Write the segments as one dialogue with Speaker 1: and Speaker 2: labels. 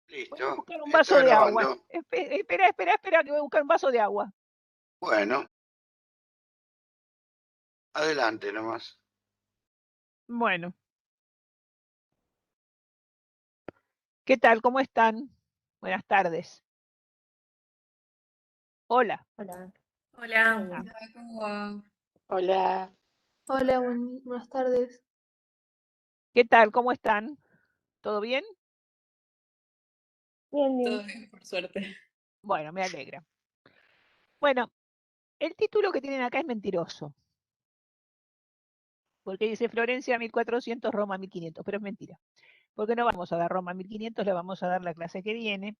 Speaker 1: Voy a
Speaker 2: Listo.
Speaker 1: buscar un
Speaker 2: Está
Speaker 1: vaso de agua.
Speaker 2: grabando.
Speaker 1: Espera, que voy a buscar un vaso de agua.
Speaker 2: Bueno, adelante nomás.
Speaker 1: Bueno, ¿qué tal? ¿Cómo están? Buenas tardes. Hola.
Speaker 3: Hola,
Speaker 4: Hola,
Speaker 1: Ah,
Speaker 3: hola.
Speaker 4: ¿cómo va?
Speaker 3: Hola.
Speaker 4: Hola, buenas tardes.
Speaker 1: ¿qué tal? ¿Cómo están? ¿Todo bien?
Speaker 3: Bien,
Speaker 4: Todo
Speaker 3: bien.
Speaker 4: bien, por suerte.
Speaker 1: Bueno, me alegra. Bueno, el título que tienen acá es mentiroso, porque dice Florencia 1400, Roma 1500, pero es mentira, porque no vamos a dar Roma 1500, le vamos a dar la clase que viene,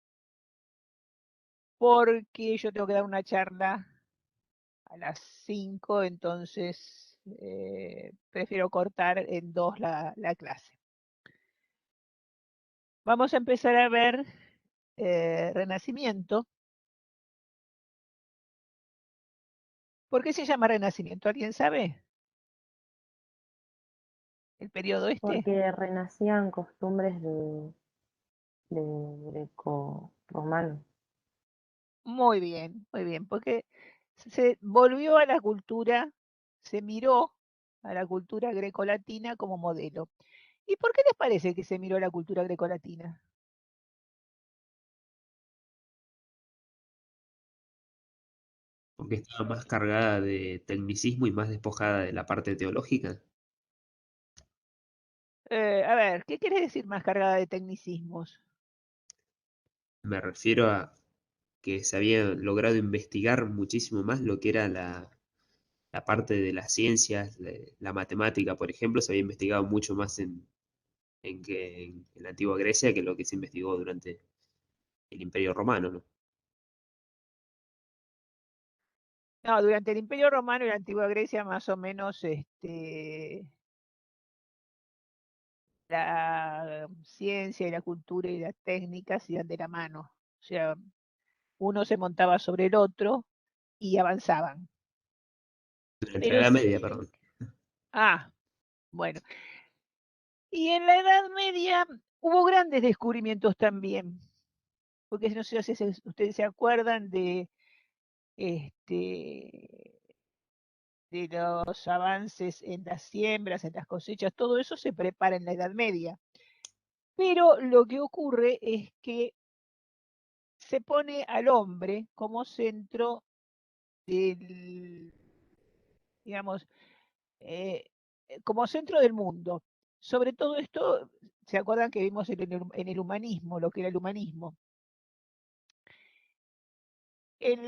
Speaker 1: porque yo tengo que dar una charla a las 5, entonces prefiero cortar en 2 la clase. Vamos a empezar a ver Renacimiento. ¿Por qué se llama Renacimiento? ¿Alguien sabe? ¿El periodo este?
Speaker 3: Porque renacían costumbres de greco-romano.
Speaker 1: Muy bien, porque se volvió a la cultura, se miró a la cultura grecolatina como modelo. ¿Y por qué les parece que se miró a la cultura grecolatina?
Speaker 5: Porque estaba más cargada de tecnicismo y más despojada de la parte teológica.
Speaker 1: A ver, ¿qué quiere decir más cargada de tecnicismos?
Speaker 5: Me refiero a que se había logrado investigar muchísimo más lo que era la parte de las ciencias, la matemática, por ejemplo, se había investigado mucho más en la antigua Grecia que lo que se investigó durante el Imperio Romano, ¿no?
Speaker 1: No, durante el Imperio Romano y la Antigua Grecia, más o menos, la ciencia y la cultura y las técnicas iban de la mano. O sea, uno se montaba sobre el otro y avanzaban.
Speaker 5: Durante la
Speaker 1: Pero
Speaker 5: Edad
Speaker 1: sí,
Speaker 5: Media, perdón.
Speaker 1: ah, bueno. Y en la Edad Media hubo grandes descubrimientos también, porque no sé si ustedes se acuerdan este, de los avances en las siembras, en las cosechas, todo eso se prepara en la Edad Media. Pero lo que ocurre es que se pone al hombre como centro del, digamos, eh, como centro del mundo. Sobre todo esto, ¿se acuerdan que vimos en el humanismo, lo que era el humanismo? En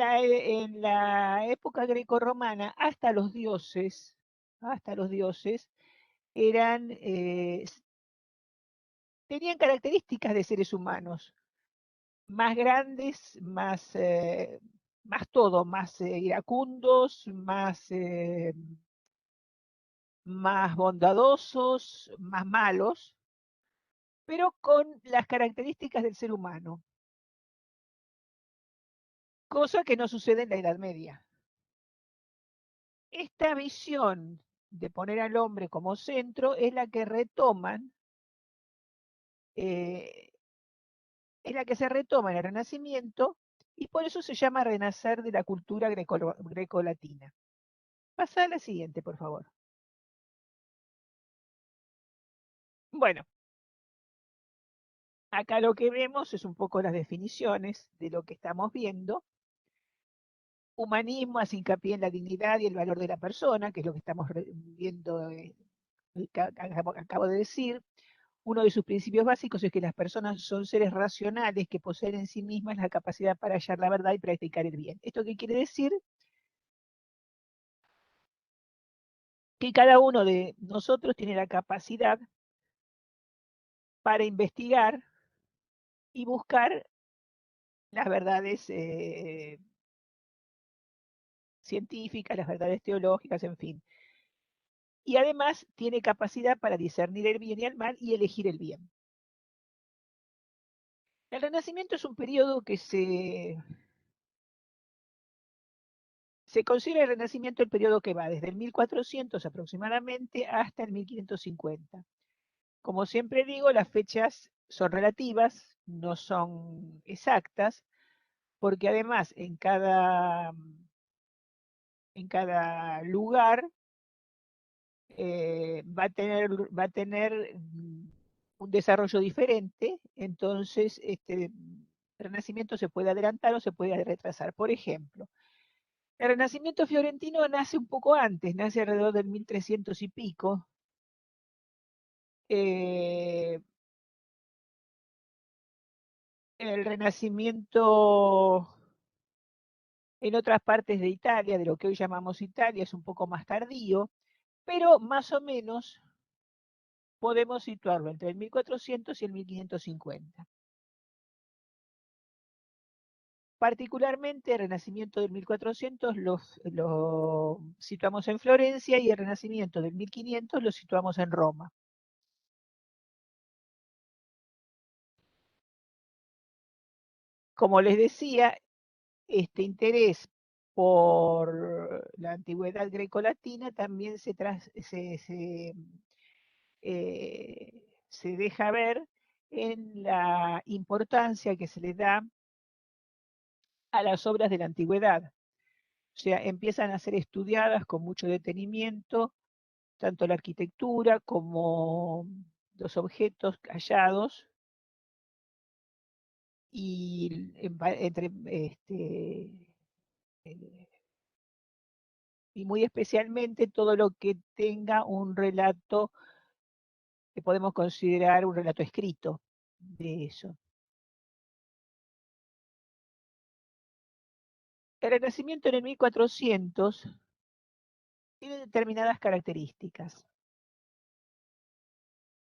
Speaker 1: la época grecorromana, hasta los dioses, eran, tenían características de seres humanos, más grandes, más todo, más iracundos, más bondadosos, más malos, pero con las características del ser humano, cosa que no sucede en la Edad Media. Esta visión de poner al hombre como centro es la que retoman, eh, es la que se retoma en el Renacimiento y por eso se llama renacer de la cultura grecolatina. Pasa a la siguiente, por favor. Bueno, acá lo que vemos es un poco las definiciones de lo que estamos viendo. Humanismo hace hincapié en la dignidad y el valor de la persona, que es lo que estamos viendo, acabo de decir. Uno de sus principios básicos es que las personas son seres racionales que poseen en sí mismas la capacidad para hallar la verdad y practicar el bien. ¿Esto qué quiere decir? Que cada uno de nosotros tiene la capacidad para investigar y buscar las verdades científicas, las verdades teológicas, en fin. Y además tiene capacidad para discernir el bien y el mal y elegir el bien. El Renacimiento es un periodo que se considera el Renacimiento el periodo que va desde el 1400 aproximadamente hasta el 1550. Como siempre digo, las fechas son relativas, no son exactas, porque además en cada lugar va a tener un desarrollo diferente, entonces el Renacimiento se puede adelantar o se puede retrasar. Por ejemplo, el Renacimiento fiorentino nace un poco antes, nace alrededor del 1300 y pico. El Renacimiento en otras partes de Italia, de lo que hoy llamamos Italia, es un poco más tardío, pero más o menos podemos situarlo entre el 1400 y el 1550. Particularmente el Renacimiento del 1400 lo situamos en Florencia y el Renacimiento del 1500 lo situamos en Roma. Como les decía, este interés por la antigüedad grecolatina también se deja ver en la importancia que se le da a las obras de la antigüedad. O sea, empiezan a ser estudiadas con mucho detenimiento, tanto la arquitectura como los objetos hallados, y y muy especialmente todo lo que tenga un relato que podemos considerar un relato escrito de eso. El Renacimiento en el 1400 tiene determinadas características.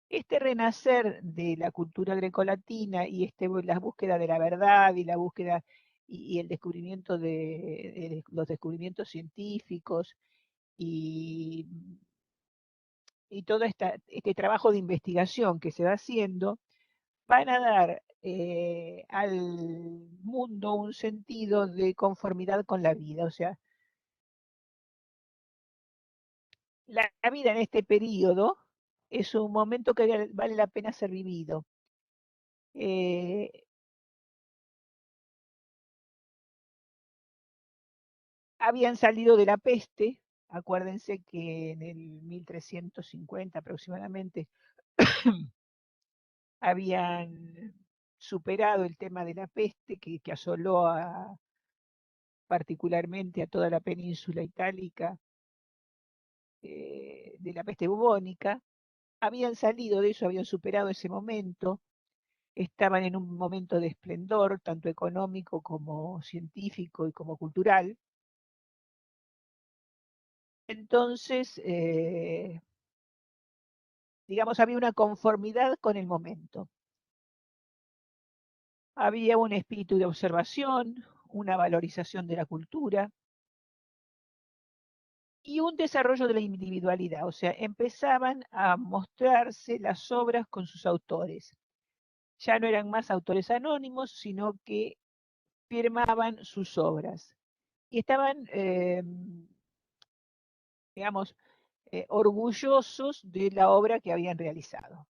Speaker 1: Este renacer de la cultura grecolatina y la búsqueda de la verdad y la búsqueda y el descubrimiento de los descubrimientos científicos y, y todo este trabajo de investigación que se va haciendo, van a dar al mundo un sentido de conformidad con la vida. O sea, la vida en este periodo es un momento que vale la pena ser vivido. Habían salido de la peste, acuérdense que en el 1350 aproximadamente habían superado el tema de la peste que asoló particularmente a toda la península itálica, de la peste bubónica. Habían salido de eso, habían superado ese momento, estaban en un momento de esplendor, tanto económico como científico y como cultural. Entonces, digamos, había una conformidad con el momento. Había un espíritu de observación, una valorización de la cultura y un desarrollo de la individualidad. O sea, empezaban a mostrarse las obras con sus autores. Ya no eran más autores anónimos, sino que firmaban sus obras. Y estaban, digamos, orgullosos de la obra que habían realizado.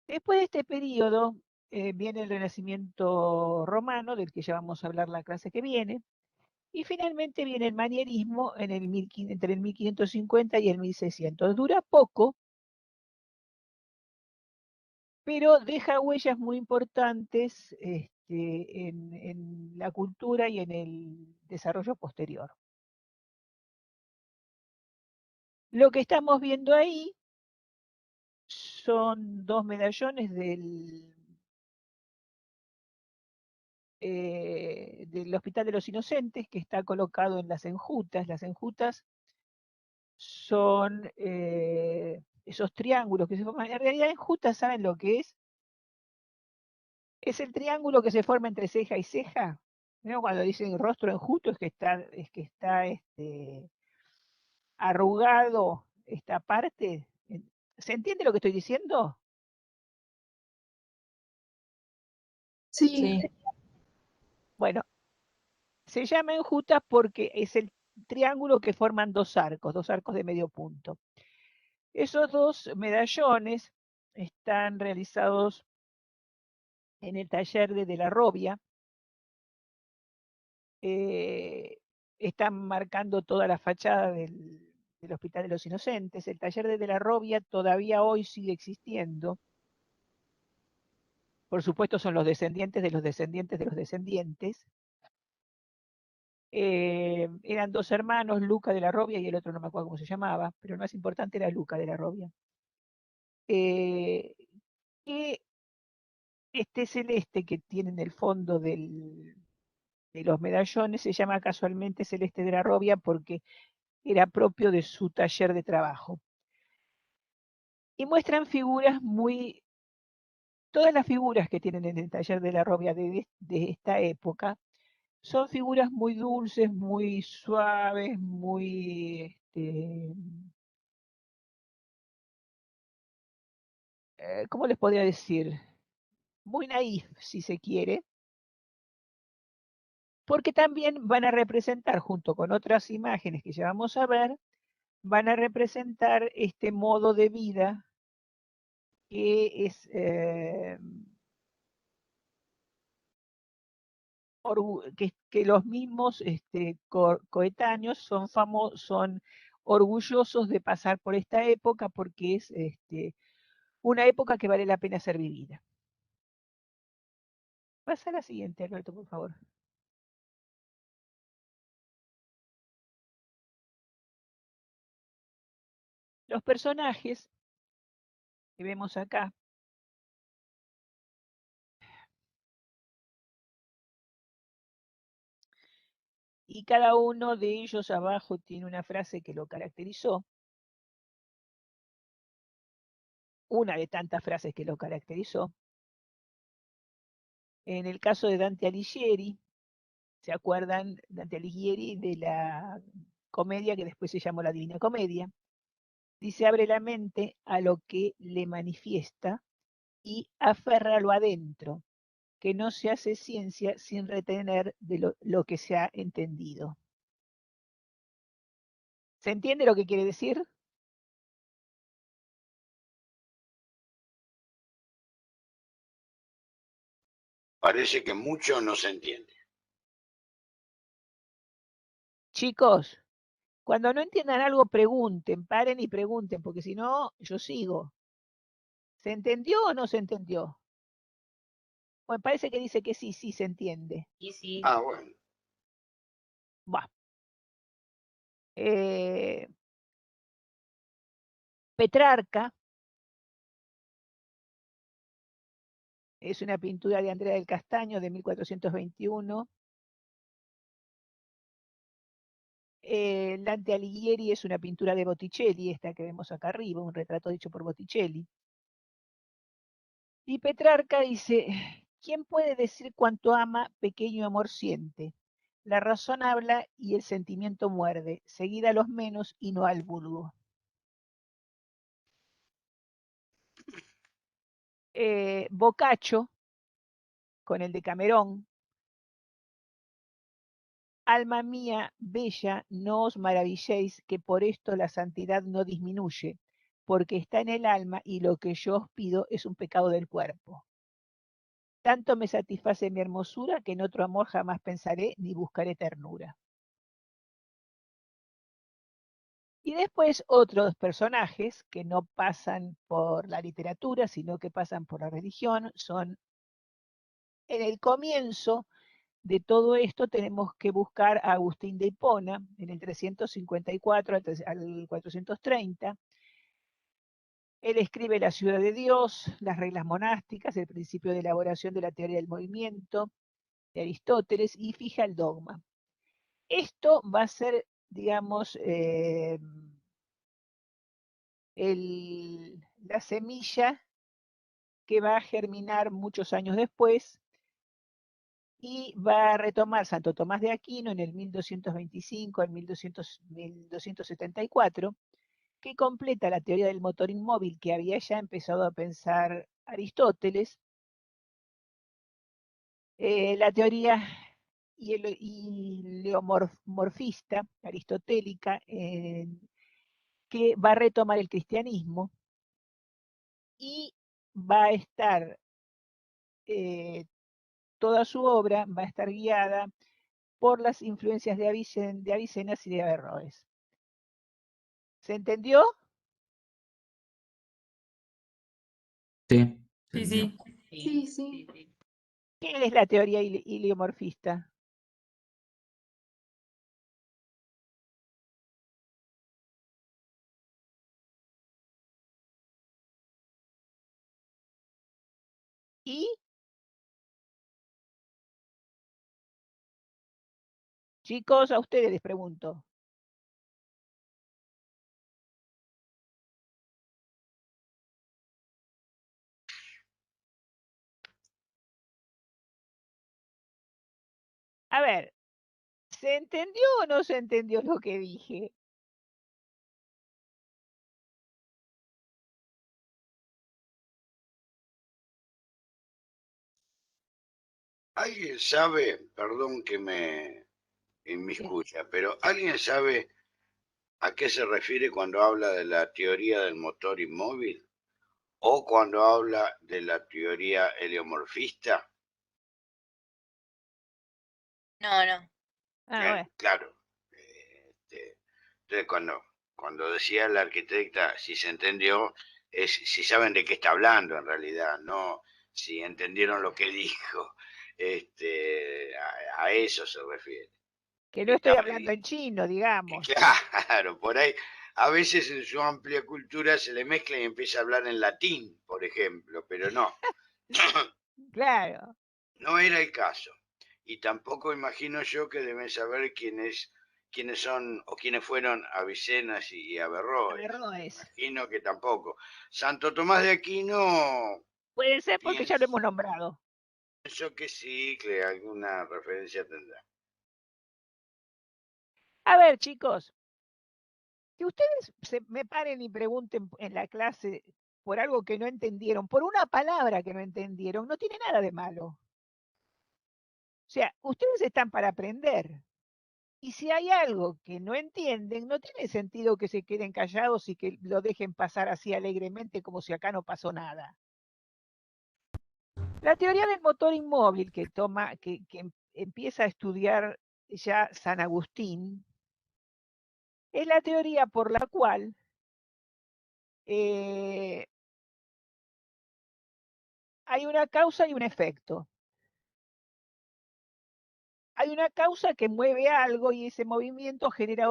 Speaker 1: Después de este periodo viene el Renacimiento romano, del que ya vamos a hablar la clase que viene, y finalmente viene el manierismo entre el 1550 y el 1600. Dura poco, pero deja huellas muy importantes en la cultura y en el desarrollo posterior. Lo que estamos viendo ahí son dos medallones del Hospital de los Inocentes, que está colocado en las enjutas. Las enjutas son esos triángulos que se forman. En realidad, enjutas, ¿saben lo que es? Es el triángulo que se forma entre ceja y ceja. ¿No? Cuando dicen rostro enjuto es que está arrugado esta parte. ¿Se entiende lo que estoy diciendo?
Speaker 4: Sí,
Speaker 3: Sí,
Speaker 1: Bueno, se llama enjuta porque es el triángulo que forman dos arcos de medio punto. Esos dos medallones están realizados en el taller de la Robia. Están marcando toda la fachada del Hospital de los Inocentes. El taller de la Robia todavía hoy sigue existiendo. Por supuesto son los descendientes de los descendientes de los descendientes. Eran dos hermanos, Luca de la Robia y el otro no me acuerdo cómo se llamaba, pero el más importante era Luca de la Robia. Que este celeste que tiene en el fondo de los medallones se llama casualmente celeste de la Robia porque era propio de su taller de trabajo. Y muestran figuras muy... Todas las figuras que tienen en el taller de la Robia de esta época son figuras muy dulces, muy suaves, muy... ¿cómo les podría decir? Muy naif, si se quiere, porque también van a representar, junto con otras imágenes que ya vamos a ver, van a representar este modo de vida que es que los mismos coetáneos son orgullosos de pasar por esta época porque es una época que vale la pena ser vivida. Pasa a la siguiente, Alberto, por favor. Los personajes que vemos acá y cada uno de ellos abajo tiene una frase que lo caracterizó, una de tantas frases que lo caracterizó. En el caso de Dante Alighieri, ¿se acuerdan? Dante Alighieri de la comedia que después se llamó la Divina Comedia. Dice, abre la mente a lo que le manifiesta y aférralo adentro, que no se hace ciencia sin retener de lo que se ha entendido. ¿Se entiende lo que quiere decir?
Speaker 2: Parece que mucho no se entiende.
Speaker 1: Chicos, cuando no entiendan algo, pregunten, paren y pregunten, porque si no, yo sigo. ¿Se entendió o no se entendió? Bueno, parece que dice que sí, sí se entiende.
Speaker 3: Y sí.
Speaker 2: Ah, bueno.
Speaker 1: Va. Petrarca es una pintura de Andrea del Castaño de 1421. Dante Alighieri es una pintura de Botticelli, esta que vemos acá arriba, un retrato hecho por Botticelli. Y Petrarca dice, ¿quién puede decir cuánto ama, pequeño amor siente? La razón habla y el sentimiento muerde, seguida a los menos y no al vulgo. Boccaccio, con el de Camerón, alma mía bella, no os maravilléis que por esto la santidad no disminuye, porque está en el alma y lo que yo os pido es un pecado del cuerpo. Tanto me satisface mi hermosura que en otro amor jamás pensaré ni buscaré ternura. Y después otros personajes que no pasan por la literatura, sino que pasan por la religión, son en el comienzo de todo esto tenemos que buscar a Agustín de Hipona, en el 354 al 430. Él escribe La ciudad de Dios, las reglas monásticas, el principio de elaboración de la teoría del movimiento de Aristóteles y fija el dogma. Esto va a ser, digamos, la semilla que va a germinar muchos años después y va a retomar Santo Tomás de Aquino en el 1225 al 1274, que completa la teoría del motor inmóvil que había ya empezado a pensar Aristóteles, la teoría heliomorfista aristotélica, que va a retomar el cristianismo, y va a estar, toda su obra va a estar guiada por las influencias de Avicenas y de Averroes. ¿Se entendió?
Speaker 6: Sí,
Speaker 4: Sí,
Speaker 6: entendió.
Speaker 4: sí. Sí.
Speaker 1: ¿Qué es la teoría heliomorfista? ¿Y? Chicos, a ustedes les pregunto. A ver, ¿se entendió o no se entendió lo que dije?
Speaker 2: ¿Alguien sabe, perdón que me inmiscuya, pero alguien sabe a qué se refiere cuando habla de la teoría del motor inmóvil o cuando habla de la teoría heliomorfista?
Speaker 7: No, no.
Speaker 1: Ah, bueno.
Speaker 2: Claro. Entonces, cuando decía la arquitecta, si se entendió, es si saben de qué está hablando en realidad, no si entendieron lo que dijo. A eso se refiere.
Speaker 1: Que no estoy hablando en chino, digamos.
Speaker 2: Claro, por ahí a veces en su amplia cultura se le mezcla y empieza a hablar en latín, por ejemplo, pero no,
Speaker 1: Claro.
Speaker 2: no era el caso. Y tampoco imagino yo que deben saber quiénes son o quiénes fueron Avicenas y Averroes.
Speaker 1: Averroes.
Speaker 2: Imagino que tampoco. Santo Tomás de Aquino,
Speaker 1: Puede ser porque ya lo hemos nombrado.
Speaker 2: pienso que sí, que alguna referencia tendrá.
Speaker 1: A ver, chicos, que ustedes me paren y pregunten en la clase por algo que no entendieron, por una palabra que no entendieron, no tiene nada de malo. O sea, ustedes están para aprender. Y si hay algo que no entienden, no tiene sentido que se queden callados y que lo dejen pasar así alegremente como si acá no pasó nada. La teoría del motor inmóvil que empieza a estudiar ya San Agustín, es la teoría por la cual hay una causa y un efecto. Hay una causa que mueve algo y ese movimiento genera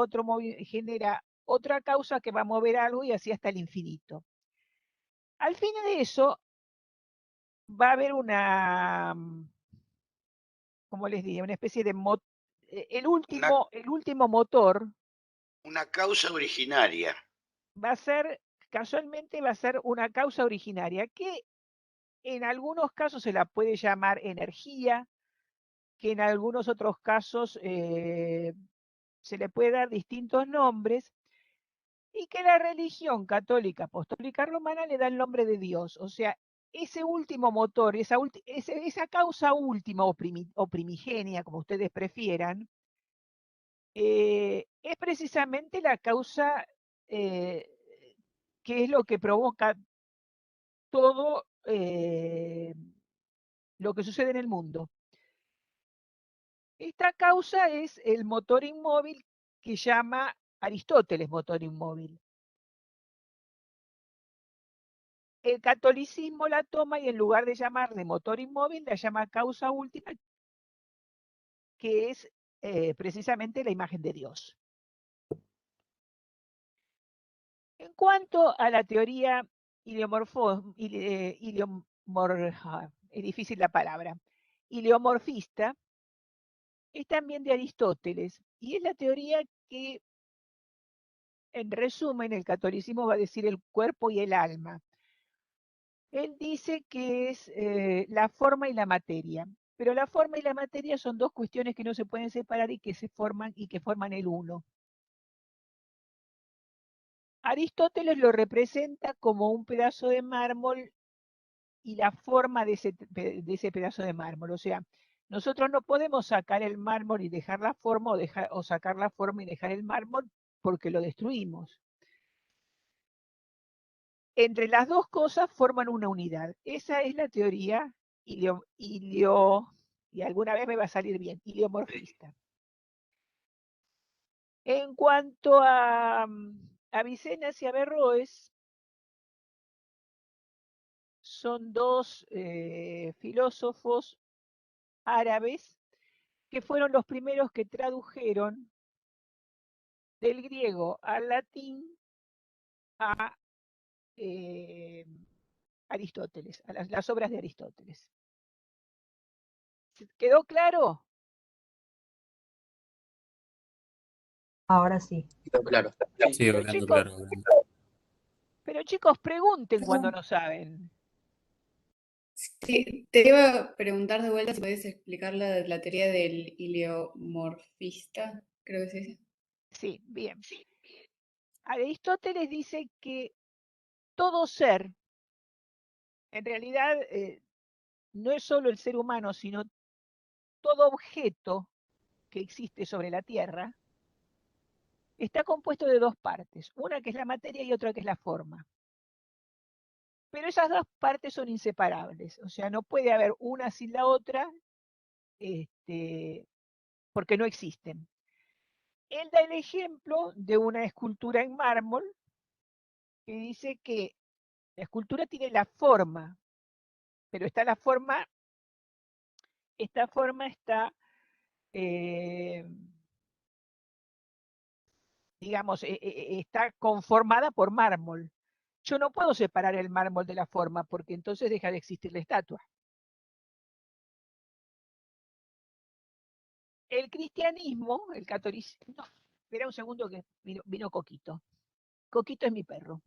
Speaker 1: otra causa que va a mover algo y así hasta el infinito. Al fin de eso va a haber una, ¿cómo les diría? Una especie de el último motor
Speaker 2: Una causa originaria.
Speaker 1: va a ser, casualmente va a ser una causa originaria que en algunos casos se la puede llamar energía, que en algunos otros casos se le puede dar distintos nombres, y que la religión católica apostólica romana le da el nombre de Dios. O sea, ese último motor, esa causa última o primigenia, como ustedes prefieran, es precisamente la causa que es lo que provoca todo lo que sucede en el mundo. Esta causa es el motor inmóvil que llama Aristóteles motor inmóvil. El catolicismo la toma y en lugar de llamarle motor inmóvil, la llama causa última, que es precisamente la imagen de Dios. En cuanto a la teoría es difícil la palabra, ileomorfista, es también de Aristóteles y es la teoría que, en resumen, el catolicismo va a decir el cuerpo y el alma. Él dice que es la forma y la materia, pero la forma y la materia son dos cuestiones que no se pueden separar y que forman el uno. Aristóteles lo representa como un pedazo de mármol y la forma de ese pedazo de mármol. O sea, nosotros no podemos sacar el mármol y dejar la forma o sacar la forma y dejar el mármol porque lo destruimos. entre las dos cosas forman una unidad. Esa es la teoría y alguna vez me va a salir bien, heliomorfista. En cuanto a Avicenna y Averroes, son dos filósofos árabes que fueron los primeros que tradujeron del griego al latín a Aristóteles, a las obras de Aristóteles. ¿Quedó claro?
Speaker 4: Ahora sí.
Speaker 7: Claro.
Speaker 6: Sí,
Speaker 1: Pero
Speaker 6: hablando
Speaker 1: chicos,
Speaker 6: claro.
Speaker 1: pero chicos, pregunten cuando no saben.
Speaker 8: Sí, te iba a preguntar de vuelta si puedes explicar la teoría del heliomorfista, creo que es ese.
Speaker 1: Sí, bien. Aristóteles dice que todo ser, en realidad, no es solo el ser humano, sino todo objeto que existe sobre la Tierra, está compuesto de dos partes, una que es la materia y otra que es la forma. Pero esas dos partes son inseparables, o sea, no puede haber una sin la otra, porque no existen. Él da el ejemplo de una escultura en mármol que dice que la escultura tiene la forma, pero esta forma está, digamos, está conformada por mármol. Yo no puedo separar el mármol de la forma porque entonces deja de existir la estatua. El cristianismo, el catolicismo, no, espera un segundo que vino Coquito. Coquito es mi perro.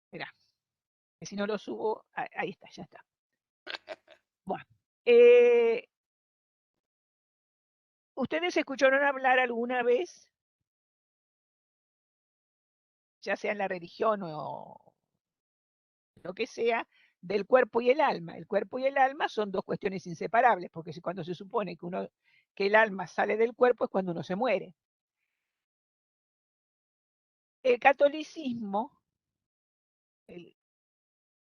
Speaker 1: Espera, que si no lo subo, ahí está, ya está. Bueno, ¿ustedes escucharon hablar alguna vez, ya sea en la religión o lo que sea, del cuerpo y el alma? El cuerpo y el alma son dos cuestiones inseparables, porque cuando se supone que el alma sale del cuerpo es cuando uno se muere. El catolicismo, el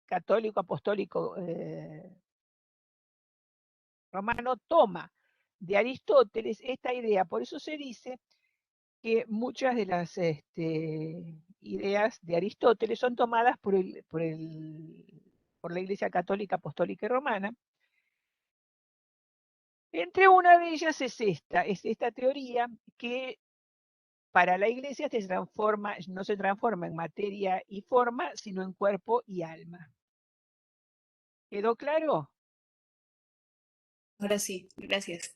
Speaker 1: católico apostólico romano, toma de Aristóteles esta idea. Por eso se dice que muchas de las ideas de Aristóteles son tomadas por la Iglesia Católica Apostólica y Romana. Entre una de ellas es esta teoría que para la Iglesia no se transforma en materia y forma, sino en cuerpo y alma. ¿Quedó claro?
Speaker 8: Ahora sí, gracias.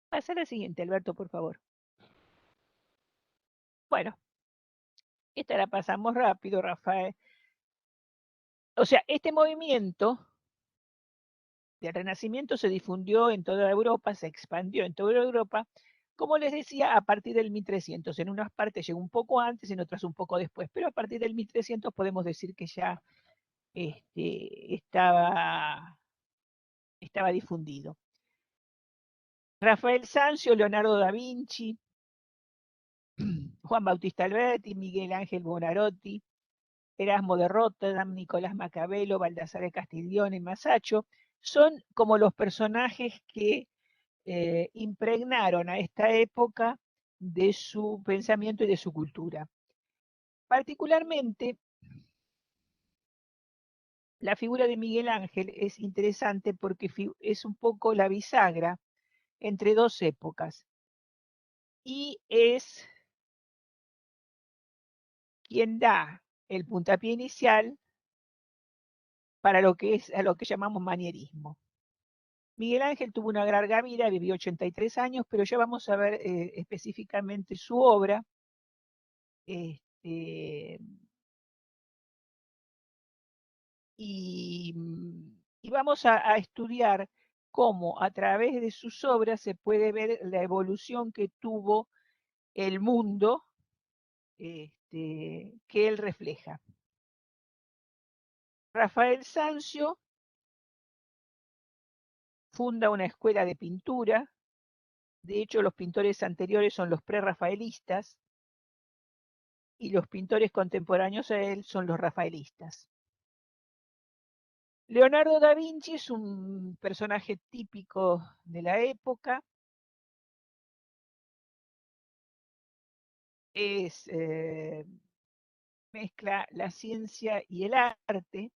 Speaker 1: Pasa la siguiente, Alberto, por favor. Bueno, esta la pasamos rápido, Rafael. O sea, este movimiento del Renacimiento se difundió en toda Europa, se expandió en toda Europa, como les decía, a partir del 1300. En unas partes llegó un poco antes, en otras un poco después, pero a partir del 1300 podemos decir que ya estaba difundido. Rafael Sanzio, Leonardo da Vinci, Juan Bautista Alberti, Miguel Ángel Buonarroti, Erasmo de Rotterdam, Nicolás Maquiavelo, Baldassare Castiglione, Masaccio, son como los personajes que impregnaron a esta época de su pensamiento y de su cultura. Particularmente, la figura de Miguel Ángel es interesante porque es un poco la bisagra entre dos épocas y es quien da el puntapié inicial para a lo que llamamos manierismo. Miguel Ángel tuvo una larga vida, vivió 83 años, pero ya vamos a ver específicamente su obra. Y vamos a estudiar cómo a través de sus obras se puede ver la evolución que tuvo el mundo que él refleja. Rafael Sanzio funda una escuela de pintura De hecho, los pintores anteriores son los prerrafaelistas y los pintores contemporáneos a él son los rafaelistas. Leonardo da Vinci es un personaje típico de la época. Mezcla la ciencia y el arte,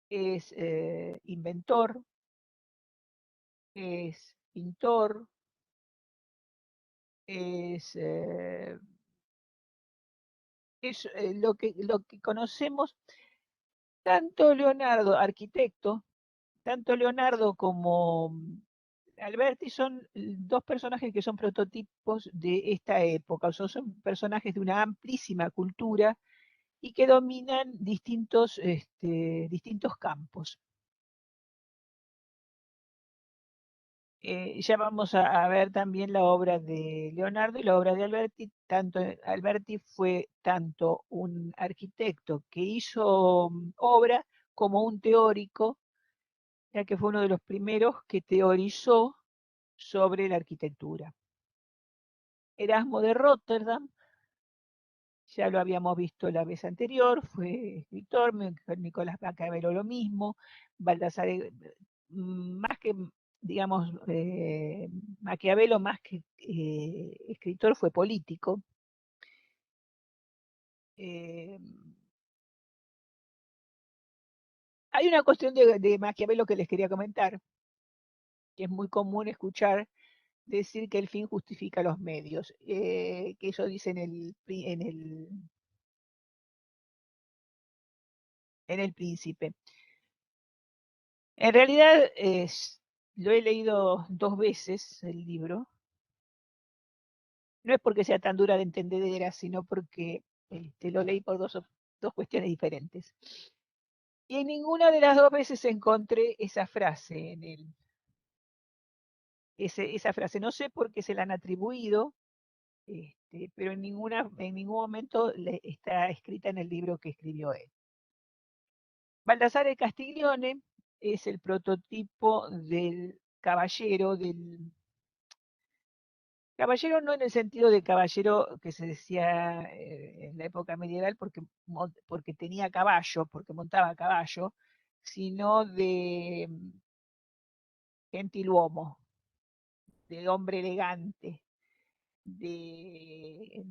Speaker 1: es inventor, es pintor, es lo que conocemos, tanto Leonardo, arquitecto, tanto Leonardo como Alberti son dos personajes que son prototipos de esta época, o sea, son personajes de una amplísima cultura y que dominan distintos campos. Ya vamos a ver también la obra de Leonardo y la obra de Alberti. Alberti fue tanto un arquitecto que hizo obra como un teórico, ya que fue uno de los primeros que teorizó sobre la arquitectura. Erasmo de Róterdam, ya lo habíamos visto la vez anterior, fue escritor, Nicolás Maquiavelo lo mismo, Baldassare, más que, digamos, Maquiavelo más que escritor fue político. Hay una cuestión de Maquiavelo que les quería comentar, que es muy común escuchar decir que el fin justifica los medios, que eso dice en el Príncipe. En realidad lo he leído 2 veces el libro. No es porque sea tan dura de entender, sino porque lo leí por dos cuestiones diferentes. Y en ninguna de las 2 veces encontré esa frase en él. Esa frase, no sé por qué se la han atribuido, pero en ningún momento está escrita en el libro que escribió él. Baldassare Castiglione es el prototipo del caballero, caballero no en el sentido de caballero que se decía en la época medieval porque tenía caballo, porque montaba a caballo, sino de gentiluomo, de hombre elegante, de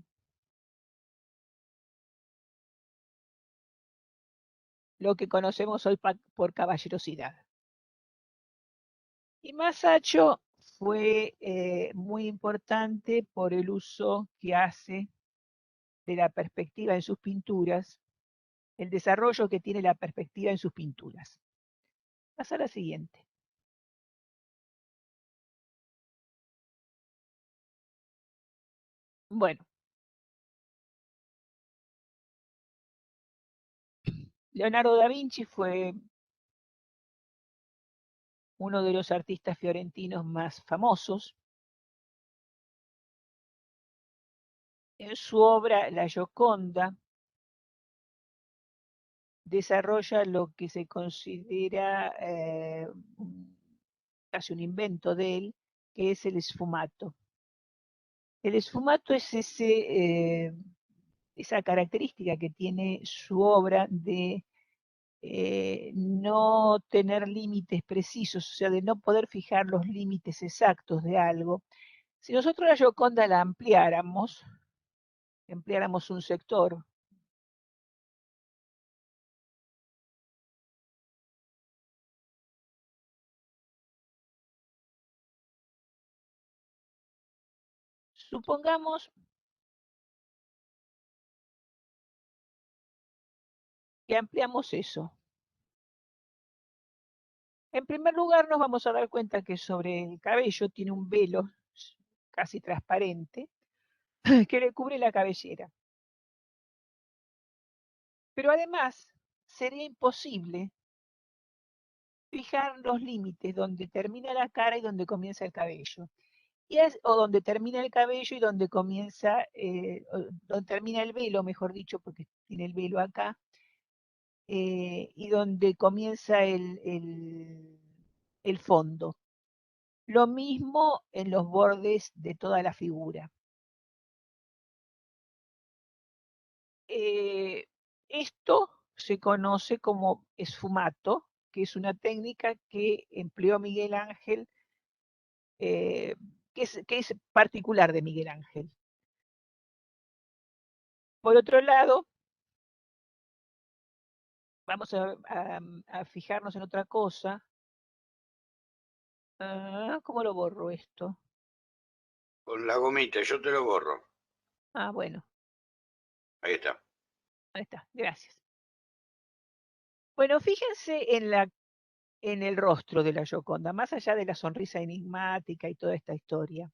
Speaker 1: lo que conocemos hoy por caballerosidad. Y Masaccio fue muy importante por el uso que hace de la perspectiva en sus pinturas, el desarrollo que tiene la perspectiva en sus pinturas. Pasa a la siguiente. Bueno, Leonardo da Vinci fue uno de los artistas fiorentinos más famosos. En su obra La Gioconda desarrolla lo que se considera casi un invento de él, que es el sfumato. El sfumato es esa característica que tiene su obra de no tener límites precisos, o sea, de no poder fijar los límites exactos de algo. Si nosotros la Gioconda la ampliáramos un sector, supongamos que ampliamos eso. En primer lugar, nos vamos a dar cuenta que sobre el cabello tiene un velo casi transparente que le cubre la cabellera. Pero además, sería imposible fijar los límites donde termina la cara y donde comienza el cabello. O donde termina el cabello y donde comienza, donde termina el velo, mejor dicho, porque tiene el velo acá, y donde comienza el fondo. Lo mismo en los bordes de toda la figura. Esto se conoce como esfumato, que es una técnica que empleó Miguel Ángel, que es particular de Miguel Ángel. Por otro lado, vamos a fijarnos en otra cosa. ¿Cómo lo borro esto?
Speaker 2: Con la gomita, yo te lo borro.
Speaker 1: Bueno,
Speaker 2: Ahí está.
Speaker 1: ahí está, gracias. Bueno, fíjense en el rostro de la Gioconda, más allá de la sonrisa enigmática y toda esta historia.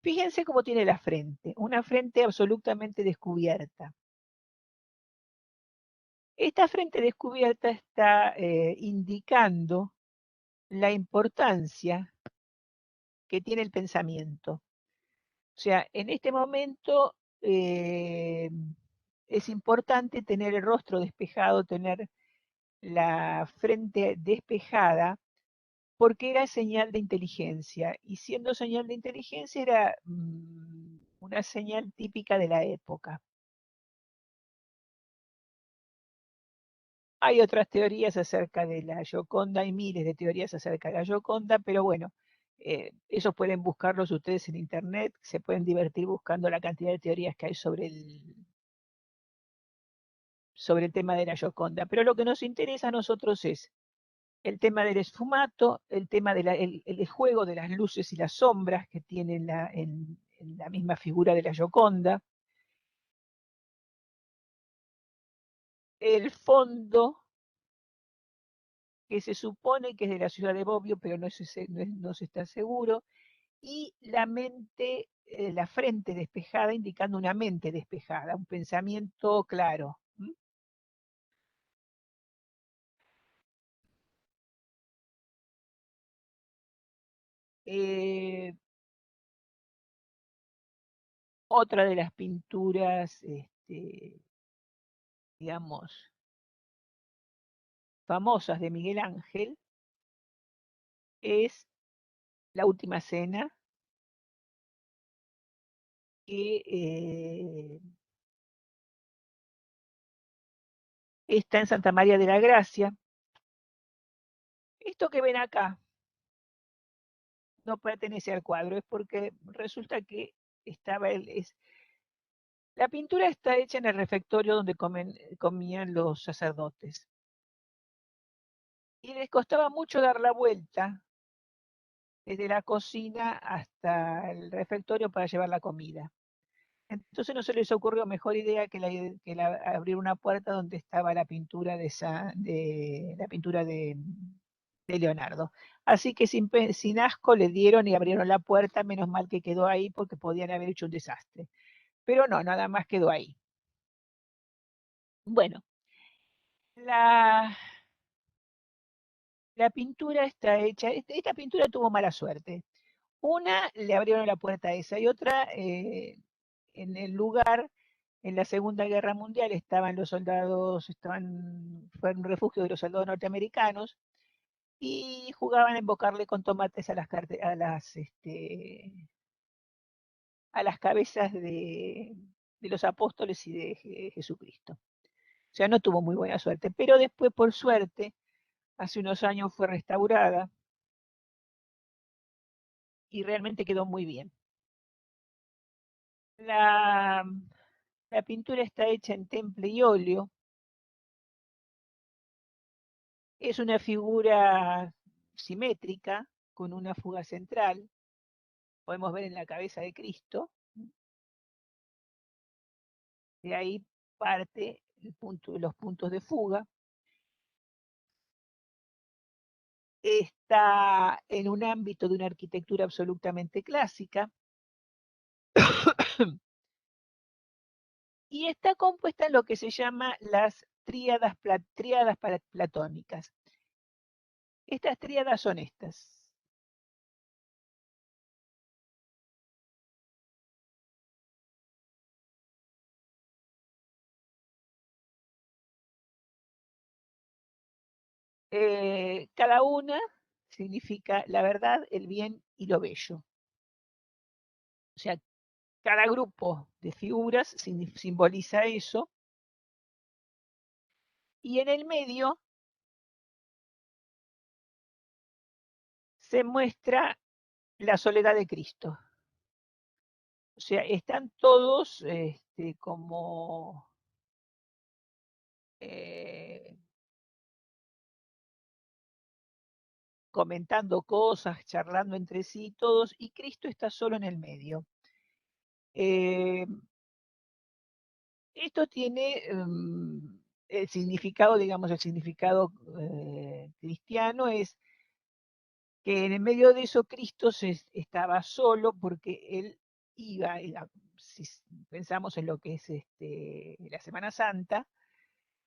Speaker 1: Fíjense cómo tiene la frente, una frente absolutamente descubierta. Esta frente descubierta está indicando la importancia que tiene el pensamiento. O sea, en este momento es importante tener el rostro despejado, tener la frente despejada, porque era señal de inteligencia. Y siendo señal de inteligencia era una señal típica de la época. Hay otras teorías acerca de la Gioconda, hay miles de teorías acerca de la Gioconda, pero bueno, esos pueden buscarlos ustedes en internet, se pueden divertir buscando la cantidad de teorías que hay sobre el tema de la Gioconda. Pero lo que nos interesa a nosotros es el tema del esfumato, el tema del juego de las luces y las sombras que tiene en la misma figura de la Gioconda, el fondo que se supone que es de la ciudad de Bobbio, pero no se está seguro, y la mente, la frente despejada, indicando una mente despejada, un pensamiento claro. Otra de las pinturas, digamos, famosas de Miguel Ángel es La Última Cena, que está en Santa María de la Gracia. Esto que ven acá no pertenece al cuadro, es porque resulta que la pintura está hecha en el refectorio donde comían los sacerdotes. Y les costaba mucho dar la vuelta desde la cocina hasta el refectorio para llevar la comida. Entonces no se les ocurrió mejor idea que abrir una puerta donde estaba la pintura de Leonardo. Así que sin asco le dieron y abrieron la puerta, menos mal que quedó ahí porque podían haber hecho un desastre. Pero no, nada más quedó ahí. Bueno, la pintura está hecha, esta pintura tuvo mala suerte. Una, le abrieron la puerta a esa, y otra, en el lugar, en la Segunda Guerra Mundial, estaban los soldados, fue un refugio de los soldados norteamericanos, y jugaban a embocarle con tomates a las cabezas de los apóstoles y de Jesucristo. O sea, no tuvo muy buena suerte, pero después, por suerte, hace unos años fue restaurada y realmente quedó muy bien. La pintura está hecha en temple y óleo. Es una figura simétrica con una fuga central. Podemos ver en la cabeza de Cristo. De ahí parte los puntos de fuga. Está en un ámbito de una arquitectura absolutamente clásica. Y está compuesta en lo que se llama las tríadas platónicas. Estas tríadas son estas. Cada una significa la verdad, el bien y lo bello. O sea, cada grupo de figuras simboliza eso. Y en el medio se muestra la soledad de Cristo. O sea, están todos como comentando cosas, charlando entre sí, todos, y Cristo está solo en el medio. Esto tiene el significado, digamos, el significado cristiano es que en el medio de eso Cristo estaba solo porque él iba, si pensamos en lo que es la Semana Santa,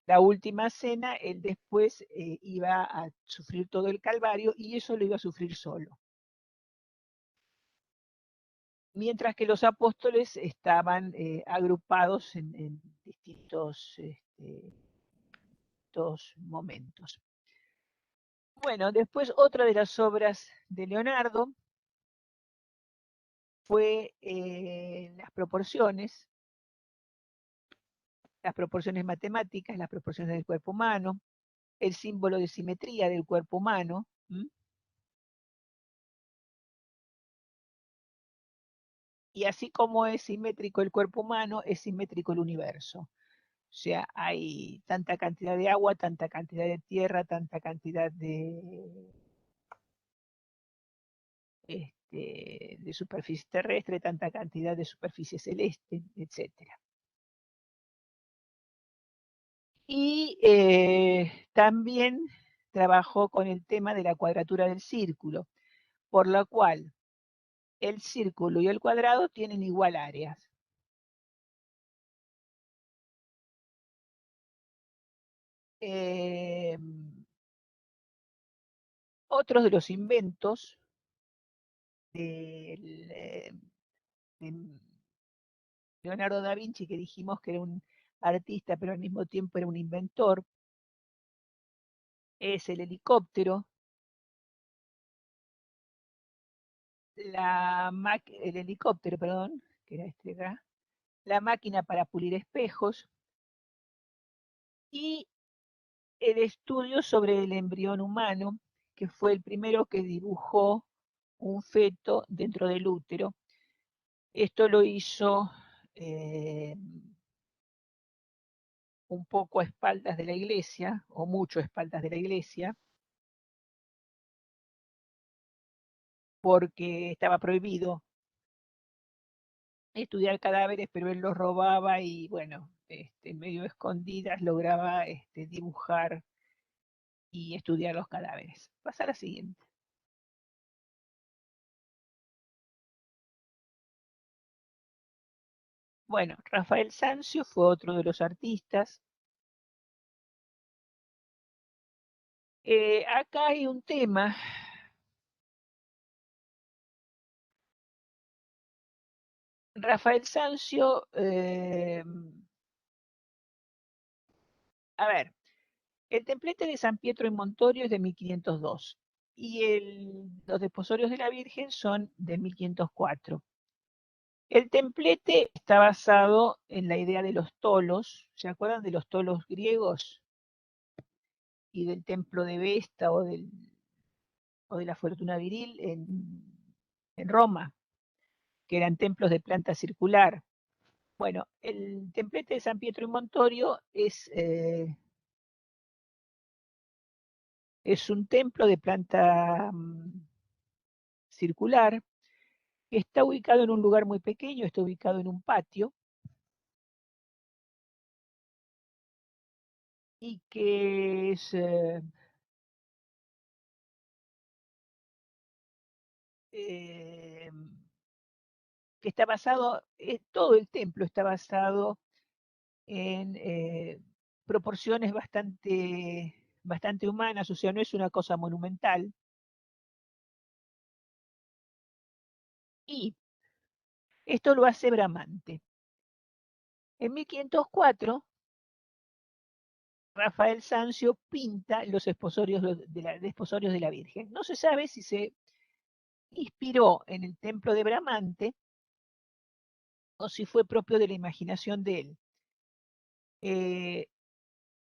Speaker 1: la última cena, él después iba a sufrir todo el Calvario y eso lo iba a sufrir solo. Mientras que los apóstoles estaban agrupados en distintos momentos. Bueno, después otra de las obras de Leonardo fue las proporciones matemáticas, las proporciones del cuerpo humano, el símbolo de simetría del cuerpo humano. Y así como es simétrico el cuerpo humano, es simétrico el universo. O sea, hay tanta cantidad de agua, tanta cantidad de tierra, tanta cantidad de superficie terrestre, tanta cantidad de superficie celeste, etc. Y también trabajó con el tema de la cuadratura del círculo, por lo cual el círculo y el cuadrado tienen igual áreas. Otros de los inventos de Leonardo da Vinci, que dijimos que era un artista, pero al mismo tiempo era un inventor, es el helicóptero, el helicóptero, perdón, que era este acá, la máquina para pulir espejos y el estudio sobre el embrión humano, que fue el primero que dibujó un feto dentro del útero. Esto lo hizo un poco a espaldas de la iglesia, o mucho a espaldas de la iglesia, porque estaba prohibido estudiar cadáveres, pero él los robaba y bueno, medio escondidas lograba dibujar y estudiar los cadáveres. Pasa a la siguiente. Bueno, Rafael Sanzio fue otro de los artistas. Acá hay un tema. Rafael Sanzio, a ver, el templete de San Pietro en Montorio es de 1502 y los desposorios de la Virgen son de 1504. El templete está basado en la idea de los tolos. ¿Se acuerdan de los tolos griegos? Y del templo de Vesta o de la fortuna viril en Roma, que eran templos de planta circular. Bueno, el templete de San Pietro in Montorio es un templo de planta circular, que está ubicado en un lugar muy pequeño, está ubicado en un patio, y que es que está basado, todo el templo está basado en proporciones bastante humanas, o sea, no es una cosa monumental. Y esto lo hace Bramante. En 1504, Rafael Sanzio pinta los desposorios de la Virgen. No se sabe si se inspiró en el templo de Bramante o si fue propio de la imaginación de él.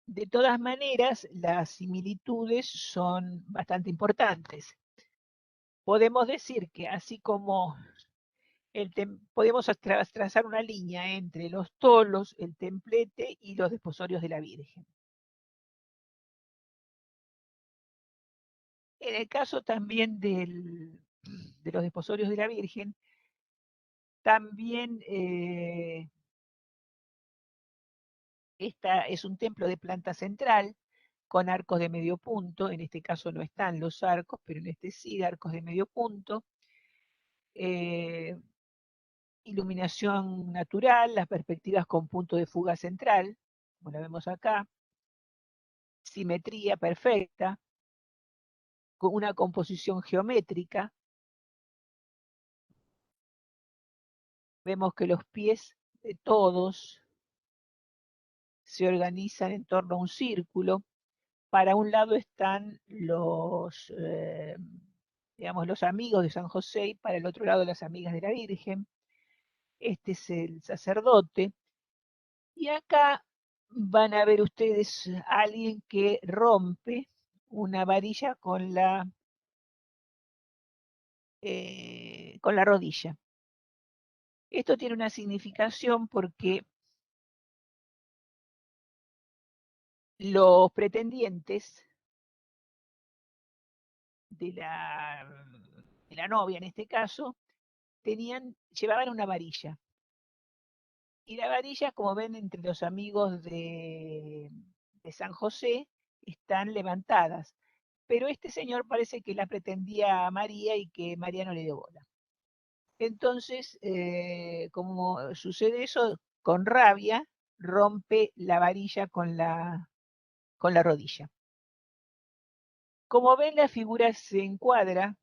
Speaker 1: De todas maneras, las similitudes son bastante importantes. Podemos decir que así como podemos trazar una línea entre los tolos, el templete y los desposorios de la Virgen. En el caso también de los desposorios de la Virgen, también esta es un templo de planta central con arcos de medio punto. En este caso no están los arcos, pero en este sí, arcos de medio punto. Iluminación natural, las perspectivas con punto de fuga central, como la vemos acá. Simetría perfecta, con una composición geométrica. Vemos que los pies de todos se organizan en torno a un círculo. Para un lado están digamos, los amigos de San José y para el otro lado las amigas de la Virgen. Este es el sacerdote. Y acá van a ver ustedes a alguien que rompe una varilla con la rodilla. Esto tiene una significación porque los pretendientes de la novia, en este caso, llevaban una varilla. Y la varilla, como ven entre los amigos de San José, están levantadas. Pero este señor parece que la pretendía a María y que María no le dio bola. Entonces, como sucede eso, con rabia rompe la varilla con la rodilla. Como ven, la figura se encuadra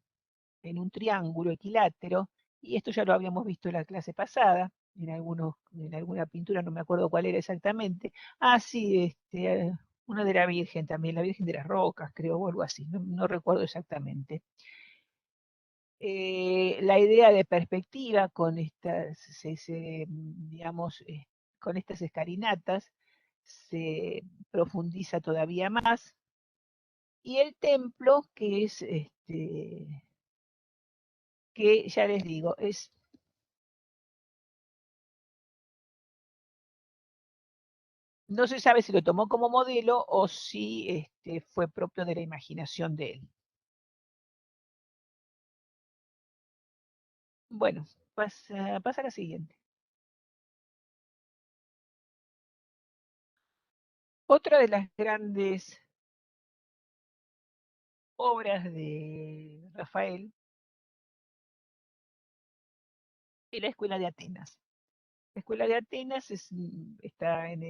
Speaker 1: en un triángulo equilátero, y esto ya lo habíamos visto en la clase pasada, en alguna pintura, no me acuerdo cuál era exactamente. Ah, sí, una de la Virgen también, la Virgen de las Rocas, creo, o algo así, no recuerdo exactamente. La idea de perspectiva con estas, digamos, con estas escalinatas se profundiza todavía más. Y el templo, que es, que ya les digo, no se sabe si lo tomó como modelo o si fue propio de la imaginación de él. Bueno, pasa a la siguiente. Otra de las grandes obras de Rafael es la Escuela de Atenas. La Escuela de Atenas está en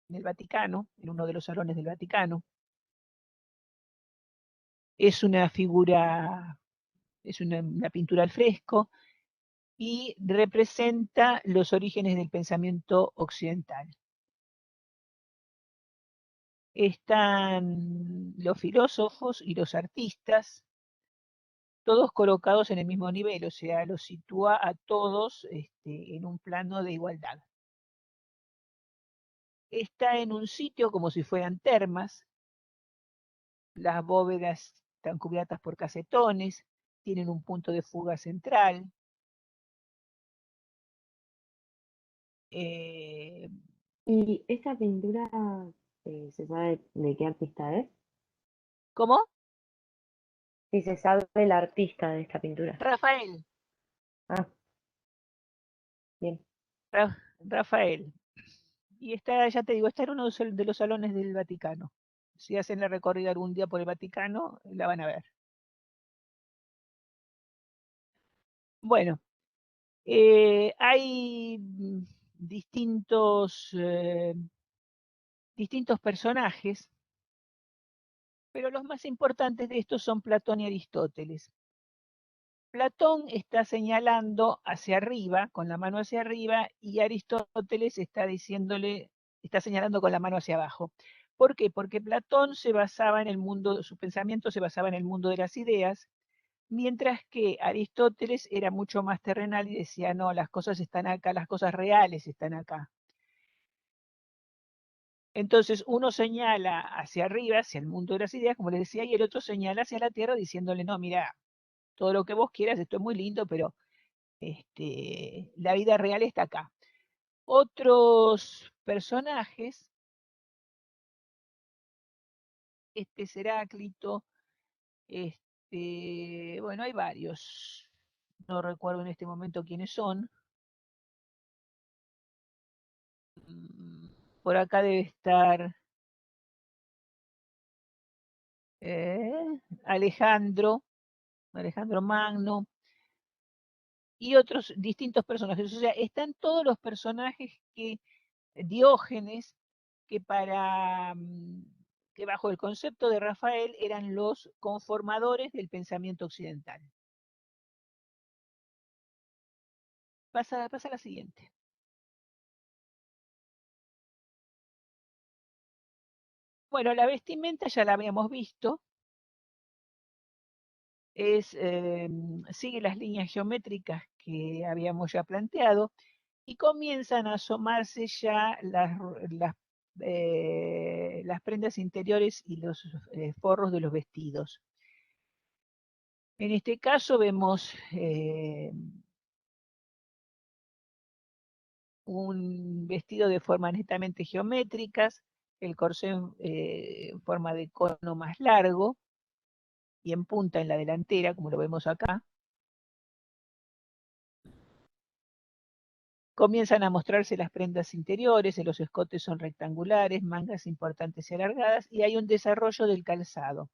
Speaker 1: el Vaticano, en uno de los salones del Vaticano. Es una figura, es una pintura al fresco y representa los orígenes del pensamiento occidental. Están los filósofos y los artistas, todos colocados en el mismo nivel, o sea, los sitúa a todos en un plano de igualdad. Está en un sitio como si fueran termas, las bóvedas están cubiertas por casetones, tienen un punto de fuga central.
Speaker 3: ¿Y esta pintura se sabe de qué artista es?
Speaker 1: ¿Cómo?
Speaker 3: Si se sabe el artista de esta pintura.
Speaker 1: Rafael.
Speaker 3: Ah, bien.
Speaker 1: Rafael. Y está, ya te digo, está en uno de los salones del Vaticano. Si hacen la recorrida algún día por el Vaticano, la van a ver. Bueno, hay distintos personajes, pero los más importantes de estos son Platón y Aristóteles. Platón está señalando hacia arriba, con la mano hacia arriba, y Aristóteles está diciéndole está señalando con la mano hacia abajo. ¿Por qué? Porque Platón se basaba en el mundo, su pensamiento se basaba en el mundo de las ideas, mientras que Aristóteles era mucho más terrenal y decía, no, las cosas están acá, las cosas reales están acá. Entonces uno señala hacia arriba, hacia el mundo de las ideas, como les decía, y el otro señala hacia la tierra diciéndole, no, mira, todo lo que vos quieras, esto es muy lindo, pero la vida real está acá. Otros personajes, Heráclito, bueno, hay varios, no recuerdo en este momento quiénes son. Por acá debe estar Alejandro Magno y otros distintos personajes. O sea, están todos los personajes que Diógenes, que que bajo el concepto de Rafael eran los conformadores del pensamiento occidental. Pasa a la siguiente. Bueno, la vestimenta ya la habíamos visto. Sigue las líneas geométricas que habíamos ya planteado y comienzan a asomarse ya las prendas interiores y los forros de los vestidos. En este caso vemos un vestido de formas netamente geométricas, el corsé en forma de cono más largo y en punta en la delantera, como lo vemos acá. Comienzan a mostrarse las prendas interiores, los escotes son rectangulares, mangas importantes y alargadas, y hay un desarrollo del calzado.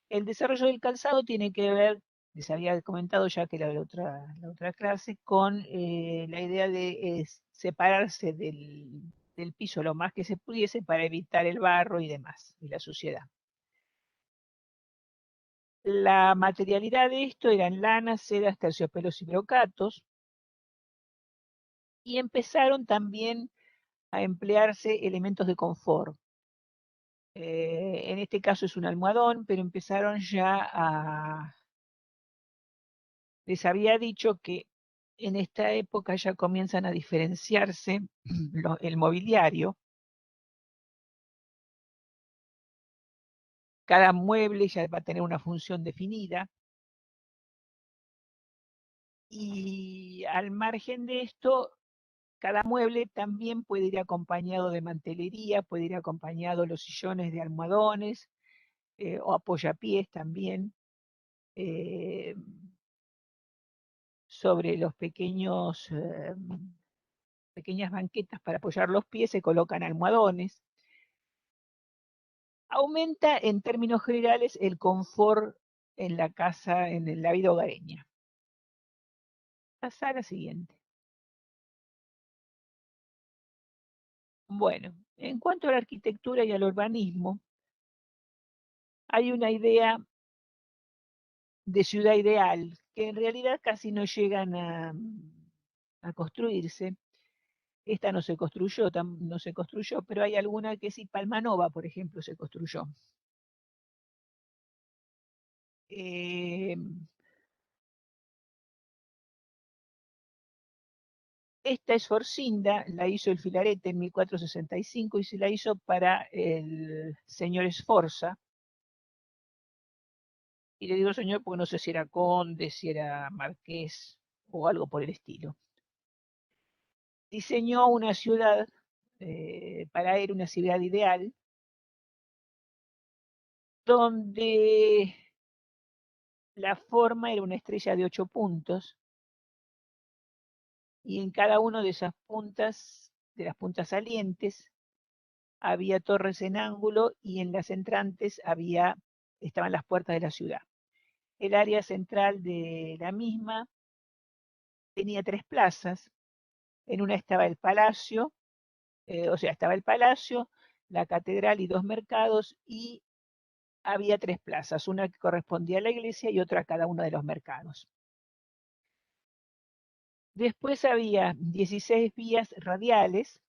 Speaker 1: El desarrollo del calzado tiene que ver, les había comentado ya que era la otra clase, con la idea de separarse del piso lo más que se pudiese para evitar el barro y demás, y la suciedad. La materialidad de esto eran lanas, sedas, terciopelos y brocatos, y empezaron también a emplearse elementos de confort. En este caso es un almohadón, pero empezaron ya a... Les había dicho que en esta época ya comienzan a diferenciarse el mobiliario. Cada mueble ya va a tener una función definida. Y al margen de esto, cada mueble también puede ir acompañado de mantelería, puede ir acompañado los sillones de almohadones o apoyapiés también. Sobre los pequeñas banquetas para apoyar los pies se colocan almohadones. Aumenta en términos generales el confort en la casa, en la vida hogareña. Pasa a la siguiente. Bueno, en cuanto a la arquitectura y al urbanismo, hay una idea de ciudad ideal que en realidad casi no llegan a construirse. Esta no se construyó, pero hay alguna que sí, Palmanova, por ejemplo, se construyó. Esta es Forcinda, la hizo el Filarete en 1465 y se la hizo para el señor Sforza. Y le digo señor porque no sé si era conde, si era marqués o algo por el estilo. Diseñó una ciudad, para él una ciudad ideal, donde la forma era una estrella de 8 puntos y en cada una de esas puntas, de las puntas salientes, había torres en ángulo y en las entrantes estaban las puertas de la ciudad. El área central de la misma tenía 3 plazas. En una estaba el palacio, estaba el palacio, la catedral y 2 mercados, y había 3 plazas, una que correspondía a la iglesia y otra a cada uno de los mercados. Después había 16 vías radiales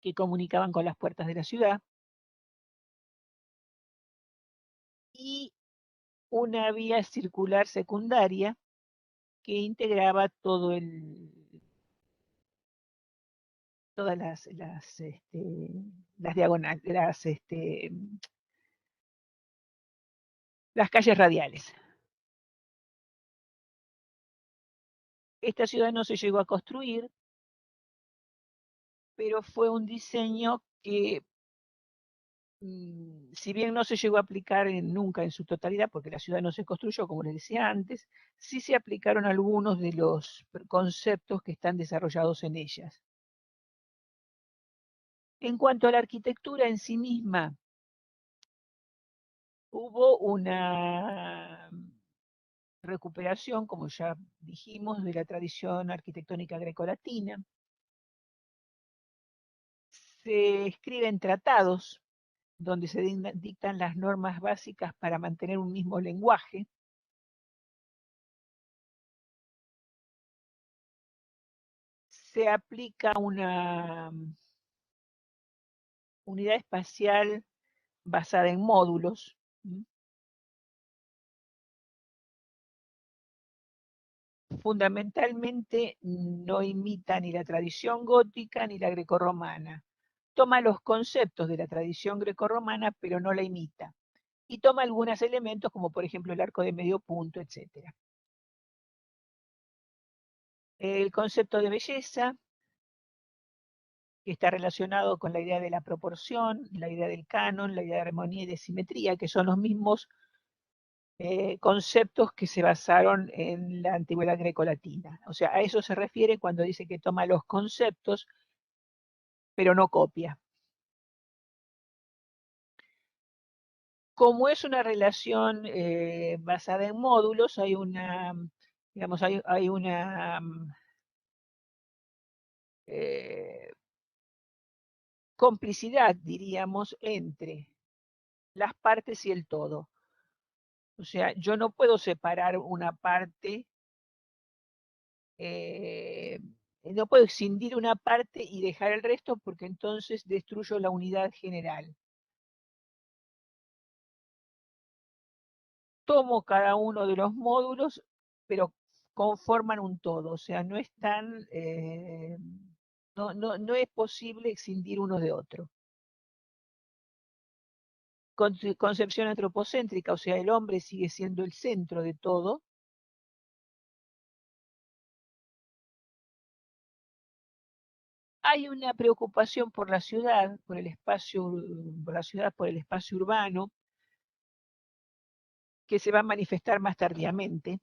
Speaker 1: que comunicaban con las puertas de la ciudad, y una vía circular secundaria que integraba todas las diagonales, las calles radiales. Esta ciudad no se llegó a construir, pero fue un diseño que, si bien no se llegó a aplicar nunca en su totalidad, porque la ciudad no se construyó, como les decía antes, sí se aplicaron algunos de los conceptos que están desarrollados en ellas. En cuanto a la arquitectura en sí misma, hubo una recuperación, como ya dijimos, de la tradición arquitectónica grecolatina. Se escriben tratados donde se dictan las normas básicas para mantener un mismo lenguaje. Se aplica una unidad espacial basada en módulos. Fundamentalmente no imita ni la tradición gótica ni la grecorromana. Toma los conceptos de la tradición grecorromana, pero no la imita. Y toma algunos elementos, como por ejemplo el arco de medio punto, etc. El concepto de belleza, que está relacionado con la idea de la proporción, la idea del canon, la idea de armonía y de simetría, que son los mismos conceptos que se basaron en la antigüedad grecolatina. O sea, a eso se refiere cuando dice que toma los conceptos, pero no copia. Como es una relación basada en módulos, hay una, digamos, hay una complicidad, diríamos, entre las partes y el todo. O sea, yo no puedo separar una parte, no puedo escindir una parte y dejar el resto, porque entonces destruyo la unidad general. Tomo cada uno de los módulos, pero conforman un todo, o sea, no están, no es posible escindir uno de otro. Concepción antropocéntrica, o sea, el hombre sigue siendo el centro de todo. Hay una preocupación por la ciudad, por el espacio, por el espacio urbano, que se va a manifestar más tardíamente,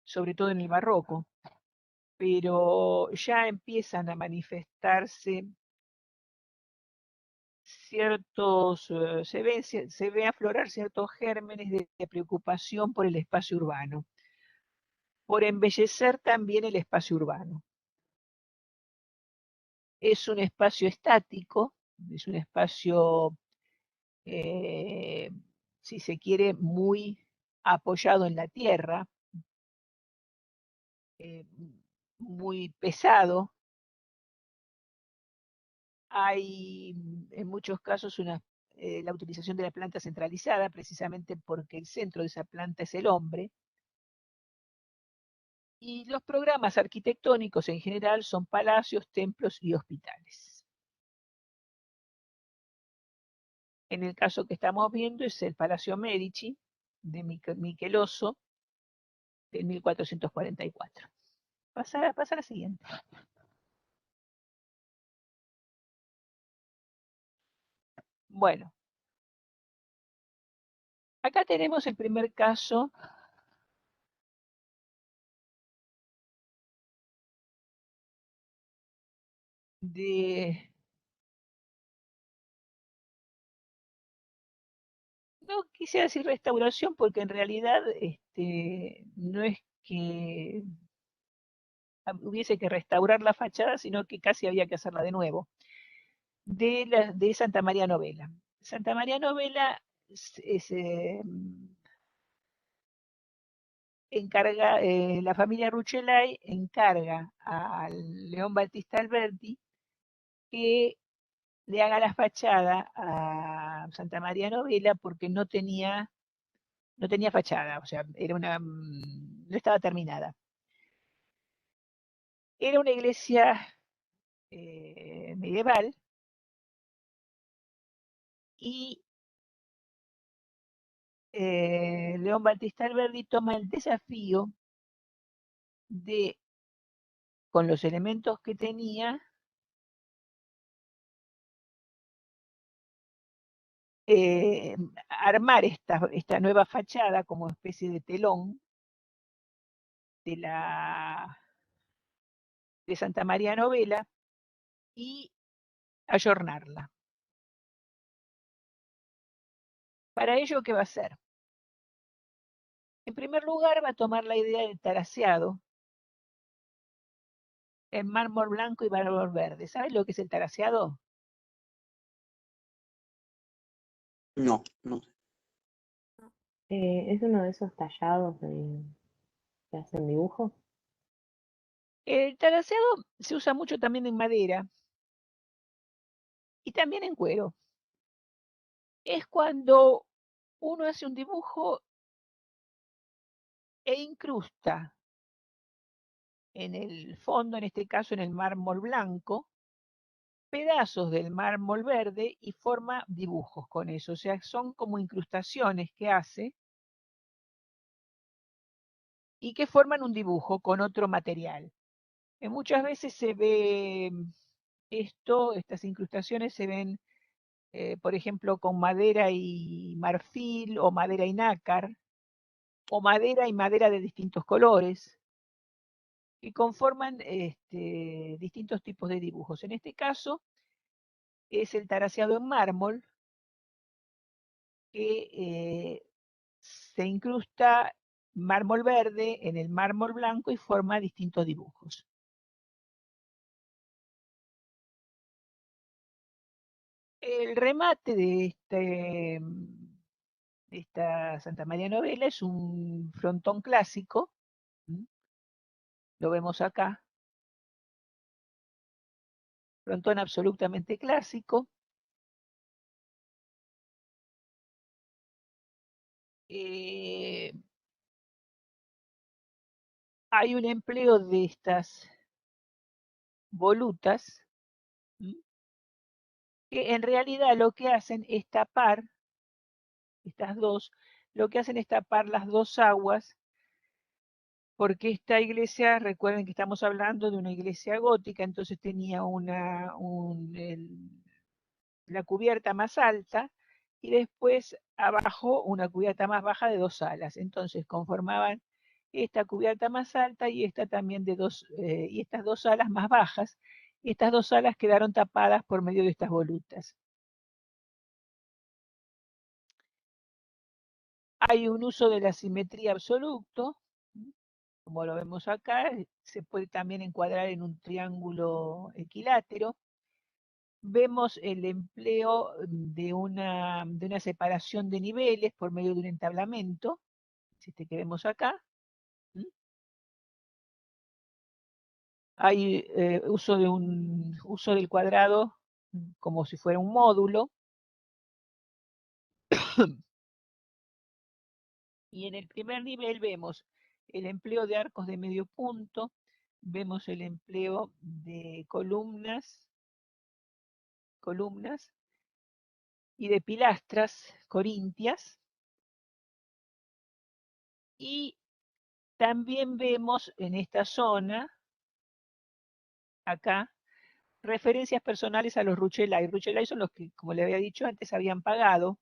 Speaker 1: sobre todo en el barroco, pero ya empiezan a manifestarse ciertos, se ve aflorar ciertos gérmenes de preocupación por el espacio urbano, por embellecer también el espacio urbano. Es un espacio estático, es un espacio, si se quiere, muy apoyado en la tierra, muy pesado. Hay en muchos casos la utilización de la planta centralizada, precisamente porque el centro de esa planta es el hombre. Y los programas arquitectónicos en general son palacios, templos y hospitales. En el caso que estamos viendo es el Palacio Medici de Micheloso del 1444. Pasa a la siguiente. Bueno, acá tenemos el primer caso de, no quise decir restauración, porque en realidad no es que hubiese que restaurar la fachada, sino que casi había que hacerla de nuevo, de Santa María Novella. Santa María Novella encarga, la familia Rucellai encarga al León Battista Alberti que le haga la fachada a Santa María Novela porque no tenía fachada, o sea, no estaba terminada. Era una iglesia medieval y León Battista Alberdi toma el desafío de, con los elementos que tenía, armar esta nueva fachada como especie de telón de Santa María Novela y ayornarla. Para ello, ¿qué va a hacer? En primer lugar, va a tomar la idea del taraseado en mármol blanco y mármol verde. ¿Sabes lo que es el taraseado?
Speaker 7: No, no.
Speaker 3: ¿Es uno de esos tallados que hacen dibujo?
Speaker 1: El taraseado se usa mucho también en madera y también en cuero. Es cuando uno hace un dibujo e incrusta en el fondo, en este caso en el mármol blanco, pedazos del mármol verde y forma dibujos con eso. O sea, son como incrustaciones que hace y que forman un dibujo con otro material. Muchas veces se ve estas incrustaciones se ven, por ejemplo, con madera y marfil, o madera y nácar, o madera y madera de distintos colores, que conforman distintos tipos de dibujos. En este caso es el taraseado en mármol, que se incrusta mármol verde en el mármol blanco y forma distintos dibujos. El remate de esta Santa María Novela es un frontón clásico, lo vemos acá, frontón absolutamente clásico. Hay un empleo de estas volutas, que en realidad lo que hacen es tapar, estas dos, lo que hacen es tapar las dos aguas, porque esta iglesia, recuerden que estamos hablando de una iglesia gótica, entonces tenía la cubierta más alta y después abajo una cubierta más baja de dos alas. Entonces conformaban esta cubierta más alta y esta también y estas dos alas más bajas. Y estas dos alas quedaron tapadas por medio de estas volutas. Hay un uso de la simetría absoluto, como lo vemos acá, se puede también encuadrar en un triángulo equilátero. Vemos el empleo de una separación de niveles por medio de un entablamento, este que vemos acá. Hay uso del cuadrado como si fuera un módulo. Y en el primer nivel vemos el empleo de arcos de medio punto, vemos el empleo de columnas y de pilastras corintias. Y también vemos en esta zona, acá, referencias personales a los Rucellai. Rucellai son los que, como le había dicho antes, habían pagado.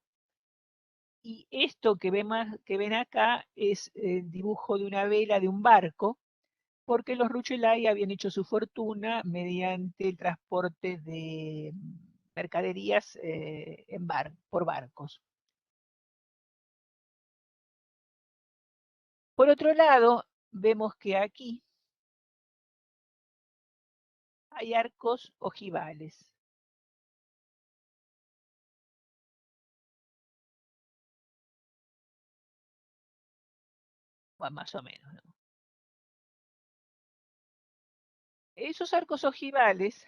Speaker 1: Y esto que ven acá es el dibujo de una vela de un barco, porque los Rucellai habían hecho su fortuna mediante el transporte de mercaderías por barcos. Por otro lado, vemos que aquí hay arcos ojivales. Bueno, más o menos, ¿no? Esos arcos ojivales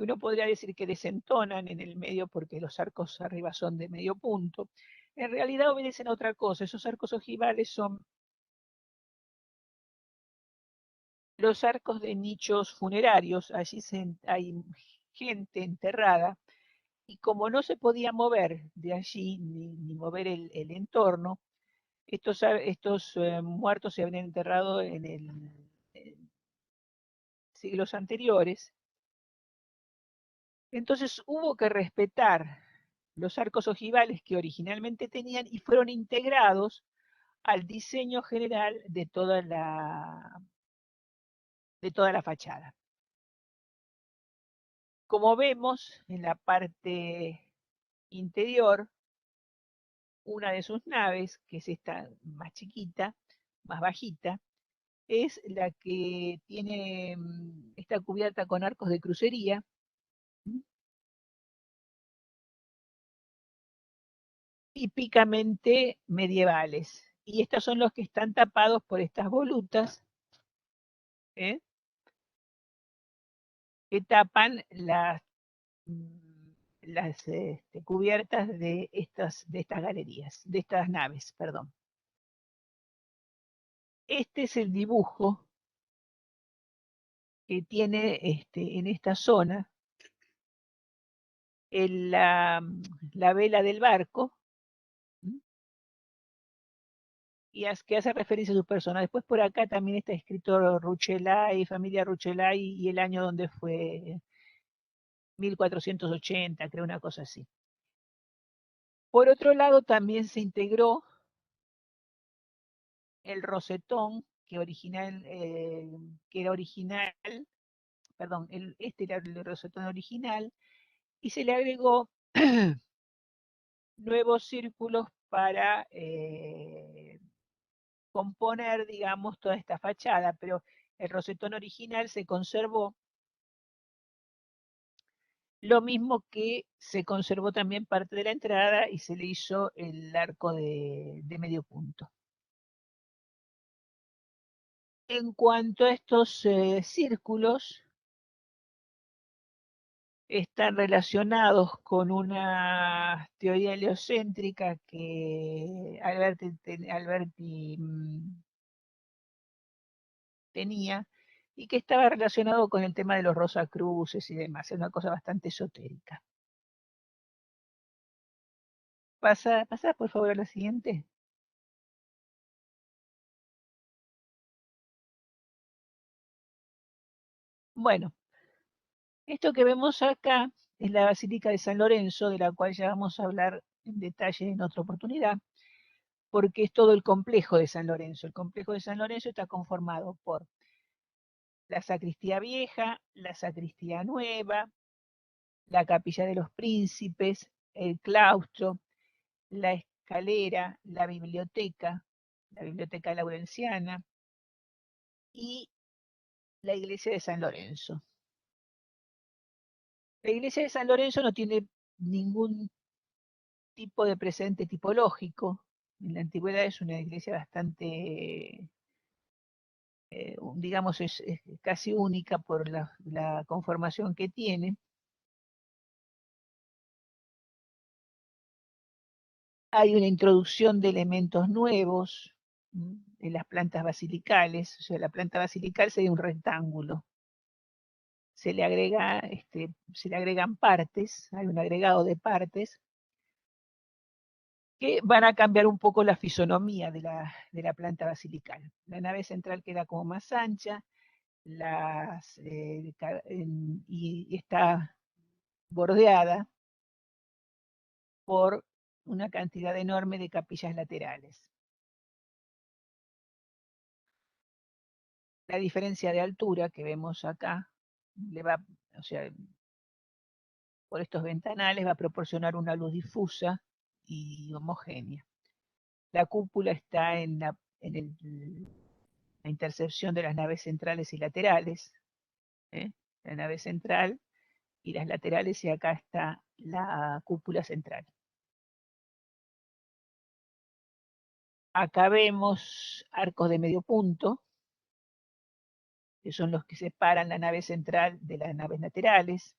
Speaker 1: uno podría decir que desentonan en el medio porque los arcos arriba son de medio punto. En realidad obedecen a otra cosa. Esos arcos ojivales son los arcos de nichos funerarios. Allí hay gente enterrada y como no se podía mover de allí ni mover el entorno, estos muertos se habían enterrado en siglos anteriores. Entonces hubo que respetar los arcos ojivales que originalmente tenían y fueron integrados al diseño general de toda la fachada. Como vemos en la parte interior, una de sus naves, que es esta más chiquita, más bajita, es la que tiene, está cubierta con arcos de crucería, típicamente medievales. Y estos son los que están tapados por estas volutas, ¿eh? Que tapan las cubiertas de estas galerías, de estas naves, perdón. Este es el dibujo que tiene en esta zona la vela del barco, y que hace referencia a su persona. Después por acá también está escrito Rucellai, familia Rucellai, y el año donde fue 1480, creo, una cosa así. Por otro lado, también se integró el rosetón, que era original, perdón, este era el rosetón original, y se le agregó nuevos círculos para componer, digamos, toda esta fachada, pero el rosetón original se conservó, lo mismo que se conservó también parte de la entrada y se le hizo el arco de medio punto. En cuanto a estos círculos, están relacionados con una teoría heliocéntrica que Alberti tenía y que estaba relacionado con el tema de los Rosacruces y demás. Es una cosa bastante esotérica. Pasa por favor a la siguiente. Bueno, esto que vemos acá es la Basílica de San Lorenzo, de la cual ya vamos a hablar en detalle en otra oportunidad, porque es todo el complejo de San Lorenzo. El complejo de San Lorenzo está conformado por la sacristía vieja, la sacristía nueva, la capilla de los príncipes, el claustro, la escalera, la biblioteca laurenciana y la iglesia de San Lorenzo. La iglesia de San Lorenzo no tiene ningún tipo de presente tipológico. En la antigüedad es una iglesia bastante, digamos, es casi única por la conformación que tiene. Hay una introducción de elementos nuevos en las plantas basilicales. O sea, la planta basilical sería un rectángulo. Se le agregan partes, hay un agregado de partes que van a cambiar un poco la fisonomía de la planta basilical. La nave central queda como más ancha y está bordeada por una cantidad enorme de capillas laterales. La diferencia de altura que vemos acá o sea, por estos ventanales va a proporcionar una luz difusa y homogénea. La cúpula está en la intersección de las naves centrales y laterales, la nave central y las laterales, y acá está la cúpula central. Acá vemos arcos de medio punto, que son los que separan la nave central de las naves laterales.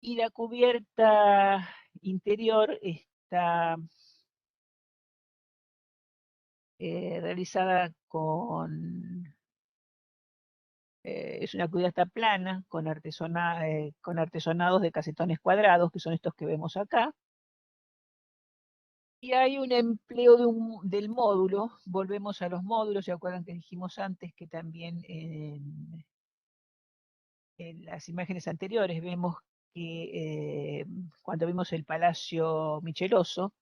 Speaker 1: Y la cubierta interior está realizada es una cubierta plana con artesonados de casetones cuadrados, que son estos que vemos acá. Y hay un empleo del módulo. Volvemos a los módulos. ¿Se acuerdan que dijimos antes que también en las imágenes anteriores vemos que cuando vimos el Palacio Micheloso,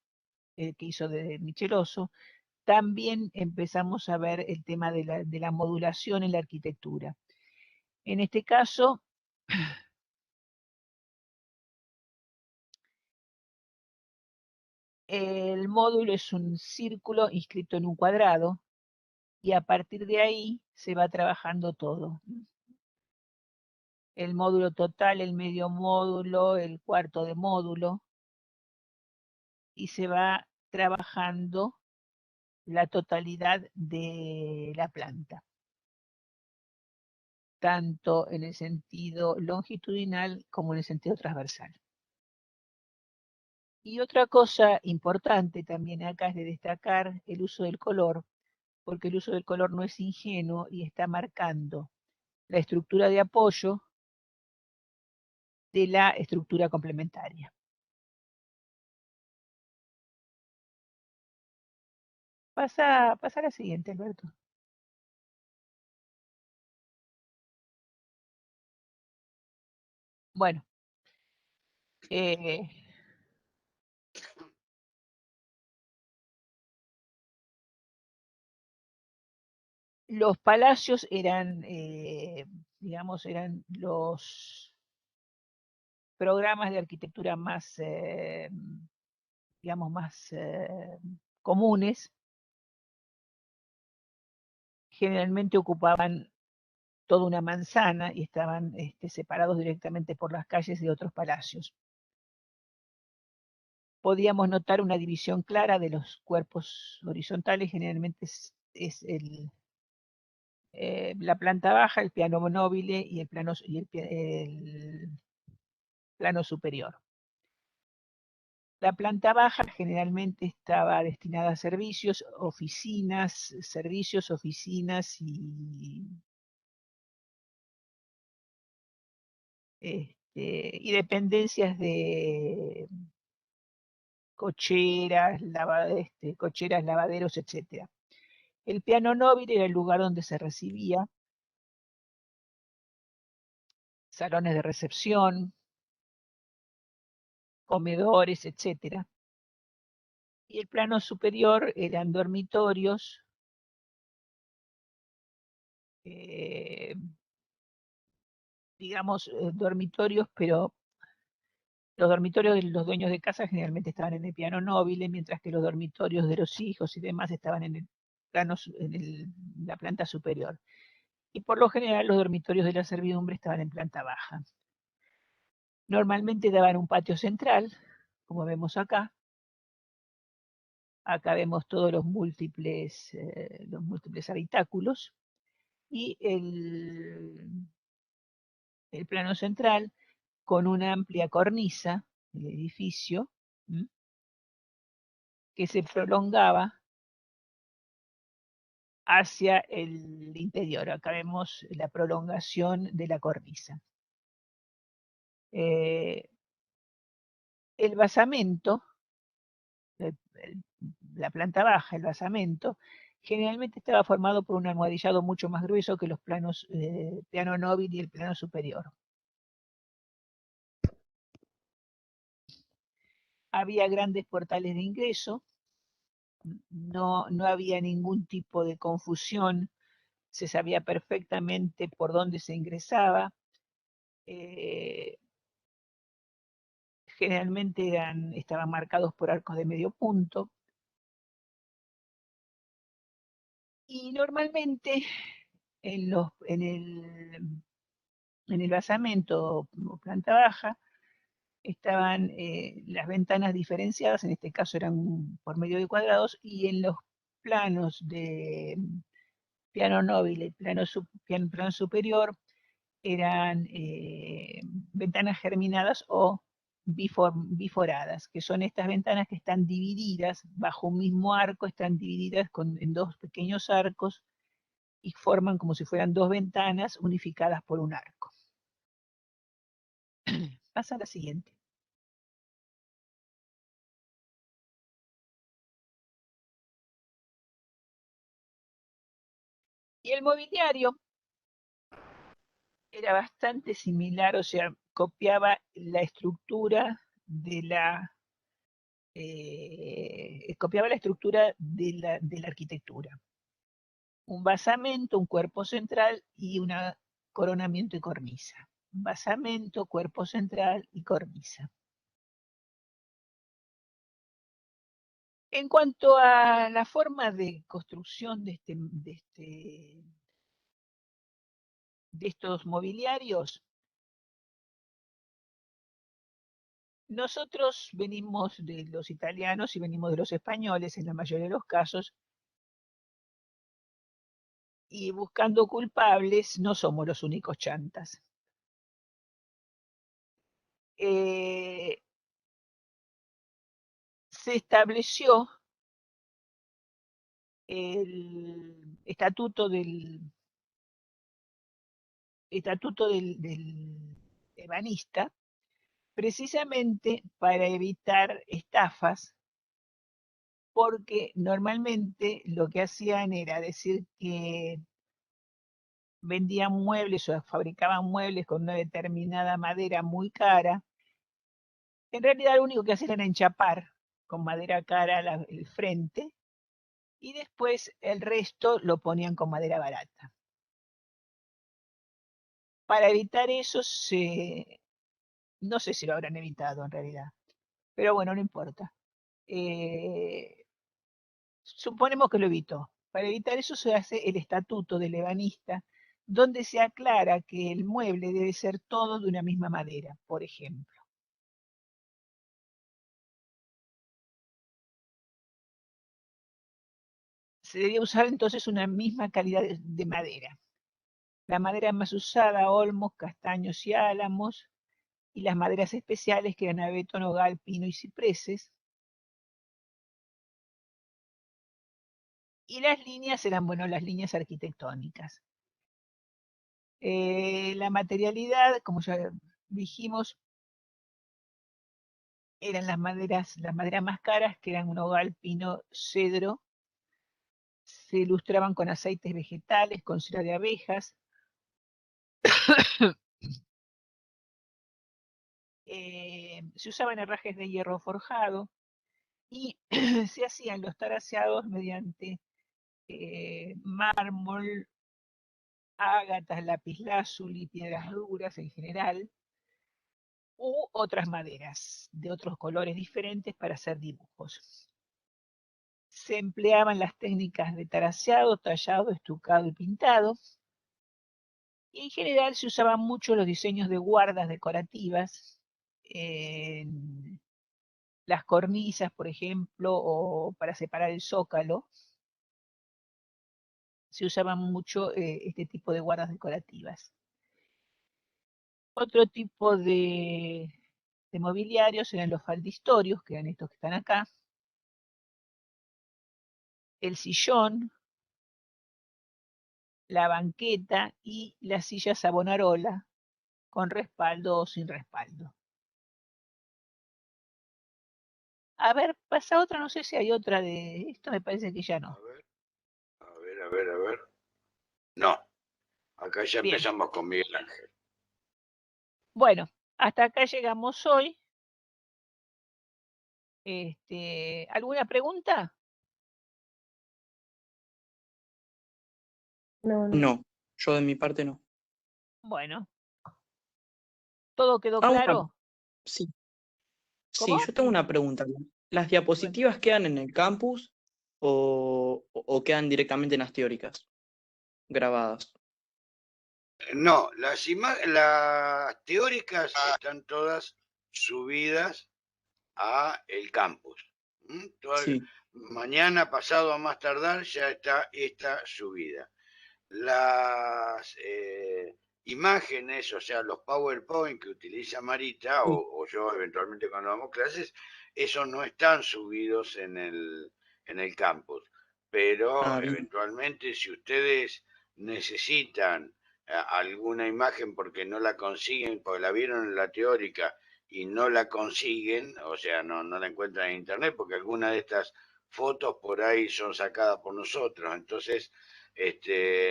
Speaker 1: que hizo de Micheloso, también empezamos a ver el tema de la modulación en la arquitectura. En este caso, el módulo es un círculo inscrito en un cuadrado y a partir de ahí se va trabajando todo. El módulo total, el medio módulo, el cuarto de módulo, y se va trabajando la totalidad de la planta, tanto en el sentido longitudinal como en el sentido transversal. Y otra cosa importante también acá es de destacar el uso del color, porque el uso del color no es ingenuo y está marcando la estructura de apoyo de la estructura complementaria. Pasa a la siguiente, Alberto. Bueno, los palacios eran, digamos, eran los programas de arquitectura más, digamos, más comunes. Generalmente ocupaban toda una manzana y estaban separados directamente por las calles de otros palacios. Podíamos notar una división clara de los cuerpos horizontales, generalmente es la planta baja, el piano nobile y el plano superior. La planta baja generalmente estaba destinada a servicios, oficinas y dependencias de cocheras, lavaderos, etc. El piano móvil era el lugar donde se recibía, salones de recepción, comedores, etc. Y el plano superior eran dormitorios, digamos, dormitorios, pero los dormitorios de los dueños de casa generalmente estaban en el piano móvil, mientras que los dormitorios de los hijos y demás estaban en la planta superior. Y por lo general los dormitorios de la servidumbre estaban en planta baja. Normalmente daban un patio central, como vemos acá. Acá vemos todos los múltiples habitáculos. Y el plano central con una amplia cornisa, el edificio, que se prolongaba hacia el interior. Acá vemos la prolongación de la cornisa. El basamento, la planta baja, el basamento, generalmente estaba formado por un almohadillado mucho más grueso que los planos piano móvil y el plano superior. Había grandes portales de ingreso, no había ningún tipo de confusión, se sabía perfectamente por dónde se ingresaba. Generalmente estaban marcados por arcos de medio punto. Y normalmente en el basamento o planta baja estaban las ventanas diferenciadas, en este caso eran por medio de cuadrados, y en los planos de piano móvil y plano superior eran ventanas germinadas o biforadas, que son estas ventanas que están divididas bajo un mismo arco, están divididas en dos pequeños arcos y forman como si fueran dos ventanas unificadas por un arco. Pasa a la siguiente. Y el mobiliario era bastante similar, o sea, copiaba la estructura de la arquitectura. Un basamento, un cuerpo central y un coronamiento y cornisa. Basamento, cuerpo central y cornisa. En cuanto a la forma de construcción de estos mobiliarios, nosotros venimos de los italianos y venimos de los españoles en la mayoría de los casos, y buscando culpables no somos los únicos chantas. Se estableció el estatuto del ebanista, precisamente para evitar estafas, porque normalmente lo que hacían era decir que vendían muebles o fabricaban muebles con una determinada madera muy cara. En realidad lo único que hacían era enchapar con madera cara el frente y después el resto lo ponían con madera barata. Para evitar eso, no sé si lo habrán evitado en realidad, pero bueno, no importa. Suponemos que lo evitó. Para evitar eso se hace el estatuto del ebanista, donde se aclara que el mueble debe ser todo de una misma madera, por ejemplo. Se debía usar entonces una misma calidad de madera. La madera más usada, olmos, castaños y álamos, y las maderas especiales que eran abeto, nogal, pino y cipreses. Y las líneas eran, bueno, las líneas arquitectónicas. La materialidad, como ya dijimos, eran las maderas más caras, que eran un nogal, pino, cedro. Se ilustraban con aceites vegetales, con cera de abejas. Se usaban herrajes de hierro forjado y se hacían los taraseados mediante mármol, ágatas, lapislázuli, piedras duras en general, u otras maderas de otros colores diferentes para hacer dibujos. Se empleaban las técnicas de taraseado, tallado, estucado y pintado. Y en general se usaban mucho los diseños de guardas decorativas, en las cornisas, por ejemplo, o para separar el zócalo. Se usaban mucho este tipo de guardas decorativas. Otro tipo de mobiliarios eran los faldistorios, que eran estos que están acá. El sillón, la banqueta y la silla Savonarola, con respaldo o sin respaldo. A ver, pasa otra, no sé si hay otra de esto, me parece que ya no.
Speaker 2: A ver. No, acá ya
Speaker 1: Bien.
Speaker 2: empezamos con Miguel Ángel.
Speaker 1: Bueno, hasta acá llegamos hoy. ¿Alguna pregunta?
Speaker 3: No, no.
Speaker 7: No, yo de mi parte no.
Speaker 1: Bueno, ¿todo quedó
Speaker 7: Ah,
Speaker 1: claro?
Speaker 7: sí.
Speaker 1: ¿Cómo?
Speaker 7: Sí, yo tengo una pregunta. ¿Las
Speaker 1: Bueno,
Speaker 7: diapositivas quedan en el campus o quedan directamente en las teóricas grabadas?
Speaker 2: No, las teóricas están todas subidas a el campus.
Speaker 7: Sí.
Speaker 2: Mañana, pasado a más tardar, ya está esta subida. Las imágenes, o sea, los PowerPoint que utiliza Marita o yo eventualmente cuando damos clases, esos no están subidos en el campus. Pero
Speaker 7: Ah, bien.
Speaker 2: eventualmente si ustedes necesitan alguna imagen porque no la consiguen, porque la vieron en la teórica y no la consiguen, o sea, no la encuentran en internet, porque algunas de estas fotos por ahí son sacadas por nosotros, entonces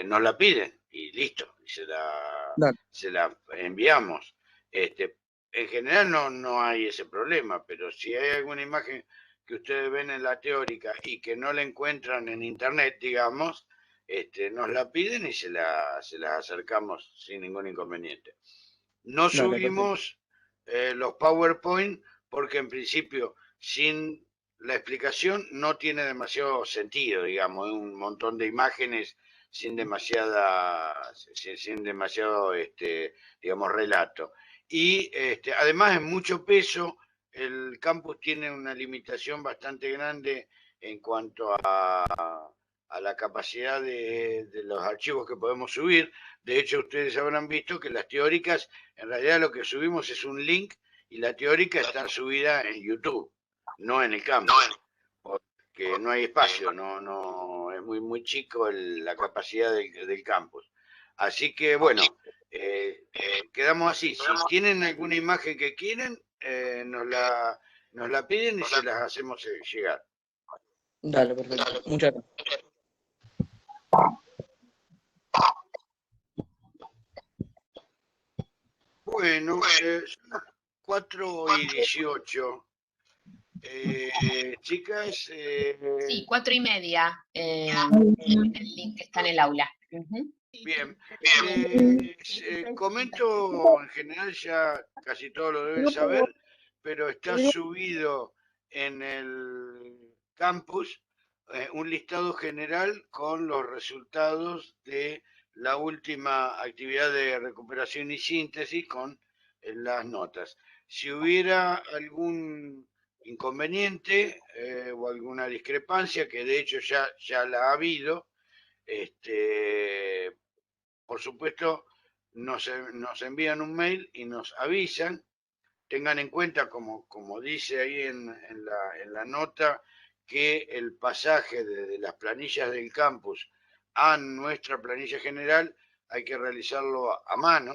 Speaker 2: nos la piden y listo, y
Speaker 7: Dale,
Speaker 2: se la enviamos. En general no hay ese problema, pero si hay alguna imagen que ustedes ven en la teórica y que no la encuentran en internet, digamos, nos la piden y se la acercamos sin ningún inconveniente. No
Speaker 7: dale, perfecto.
Speaker 2: subimos los PowerPoint porque en principio sin la explicación no tiene demasiado sentido, digamos, un montón de imágenes sin demasiado, digamos, relato. Y además en mucho peso, el campus tiene una limitación bastante grande en cuanto a la capacidad de los archivos que podemos subir. De hecho, ustedes habrán visto que las teóricas, en realidad lo que subimos es un link y la teórica está subida en YouTube, no en el campus, porque no hay espacio, no es muy chico la capacidad del campus. Así que bueno, quedamos así. Si tienen alguna imagen que quieren, nos la piden y se las hacemos llegar.
Speaker 7: Dale, perfecto. Muchas gracias.
Speaker 2: Bueno, son las 4:18. Chicas,
Speaker 9: Sí, 4:30. El link está en el aula. Ujú.
Speaker 2: bien. Comento, en general ya casi todos lo deben saber, pero está subido en el campus un listado general con los resultados de la última actividad de recuperación y síntesis con las notas. Si hubiera algún inconveniente o alguna discrepancia, que de hecho ya la ha habido, por supuesto, nos envían un mail y nos avisan. Tengan en cuenta, como dice ahí en la nota, que el pasaje desde las planillas del campus a nuestra planilla general hay que realizarlo a mano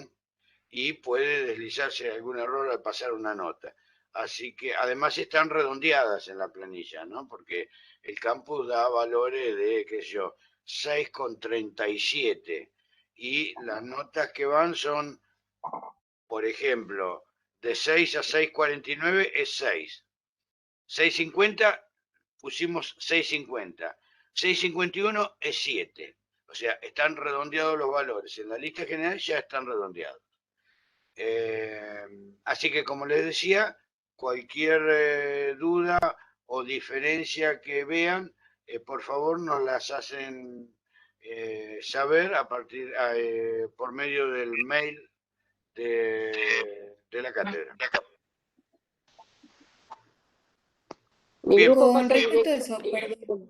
Speaker 2: y puede deslizarse algún error al pasar una nota. Así que además están redondeadas en la planilla, ¿no? Porque el campus da valores de, qué sé yo, 6,37 y las notas que van son, por ejemplo, de 6 a 6,49 es 6. 6,50 pusimos 6,50. 6,51 es 7. O sea, están redondeados los valores. En la lista general ya están redondeados. Así que, como les decía, cualquier duda o diferencia que vean, por favor nos las hacen saber por medio del mail de la cátedra.
Speaker 3: Mi
Speaker 2: Bien,
Speaker 3: grupo
Speaker 8: Con
Speaker 3: pasa
Speaker 8: respecto a
Speaker 3: directo.
Speaker 8: eso, perdón,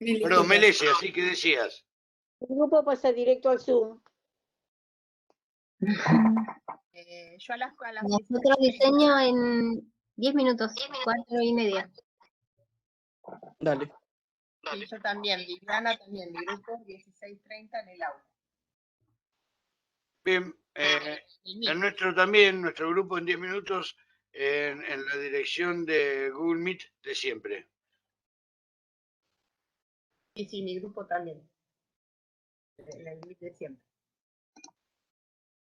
Speaker 8: mil
Speaker 2: perdón,
Speaker 8: disculpas.
Speaker 2: Melese, así que decías.
Speaker 3: Mi grupo pasa directo al Zoom.
Speaker 9: Yo a las
Speaker 10: Nosotros
Speaker 9: 16:30.
Speaker 10: diseño en 10 minutos, 4:30.
Speaker 7: Dale.
Speaker 9: Sí, yo también, Viviana también, mi grupo 16:30 en el aula.
Speaker 2: Bien, el nuestro también, nuestro grupo en 10 minutos en la dirección de Google Meet de siempre.
Speaker 9: Sí, mi grupo también. En el Meet de siempre.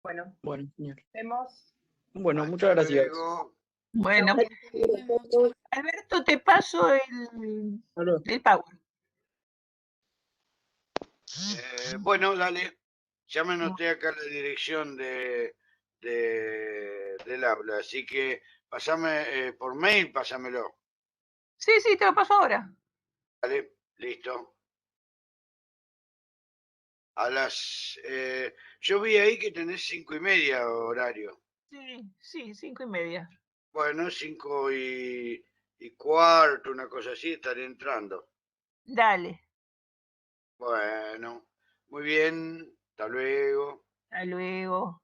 Speaker 9: Bueno,
Speaker 7: Bueno, señor.
Speaker 9: vemos.
Speaker 7: Bueno,
Speaker 2: Hasta
Speaker 7: muchas gracias.
Speaker 2: luego.
Speaker 1: Bueno,
Speaker 8: Nos vemos, chao.
Speaker 1: Alberto, te paso el
Speaker 7: Aló.
Speaker 1: Power.
Speaker 2: Bueno, dale. Ya me anoté acá la dirección del aula, así que pasame por mail, pásamelo.
Speaker 1: Sí, te lo paso ahora.
Speaker 2: Vale, listo. Yo vi ahí que tenés 5:30 horario.
Speaker 1: Sí, 5:30.
Speaker 2: Bueno, 5:15, una cosa así, estaré entrando.
Speaker 1: Dale.
Speaker 2: Bueno, muy bien, hasta luego.
Speaker 1: Hasta luego.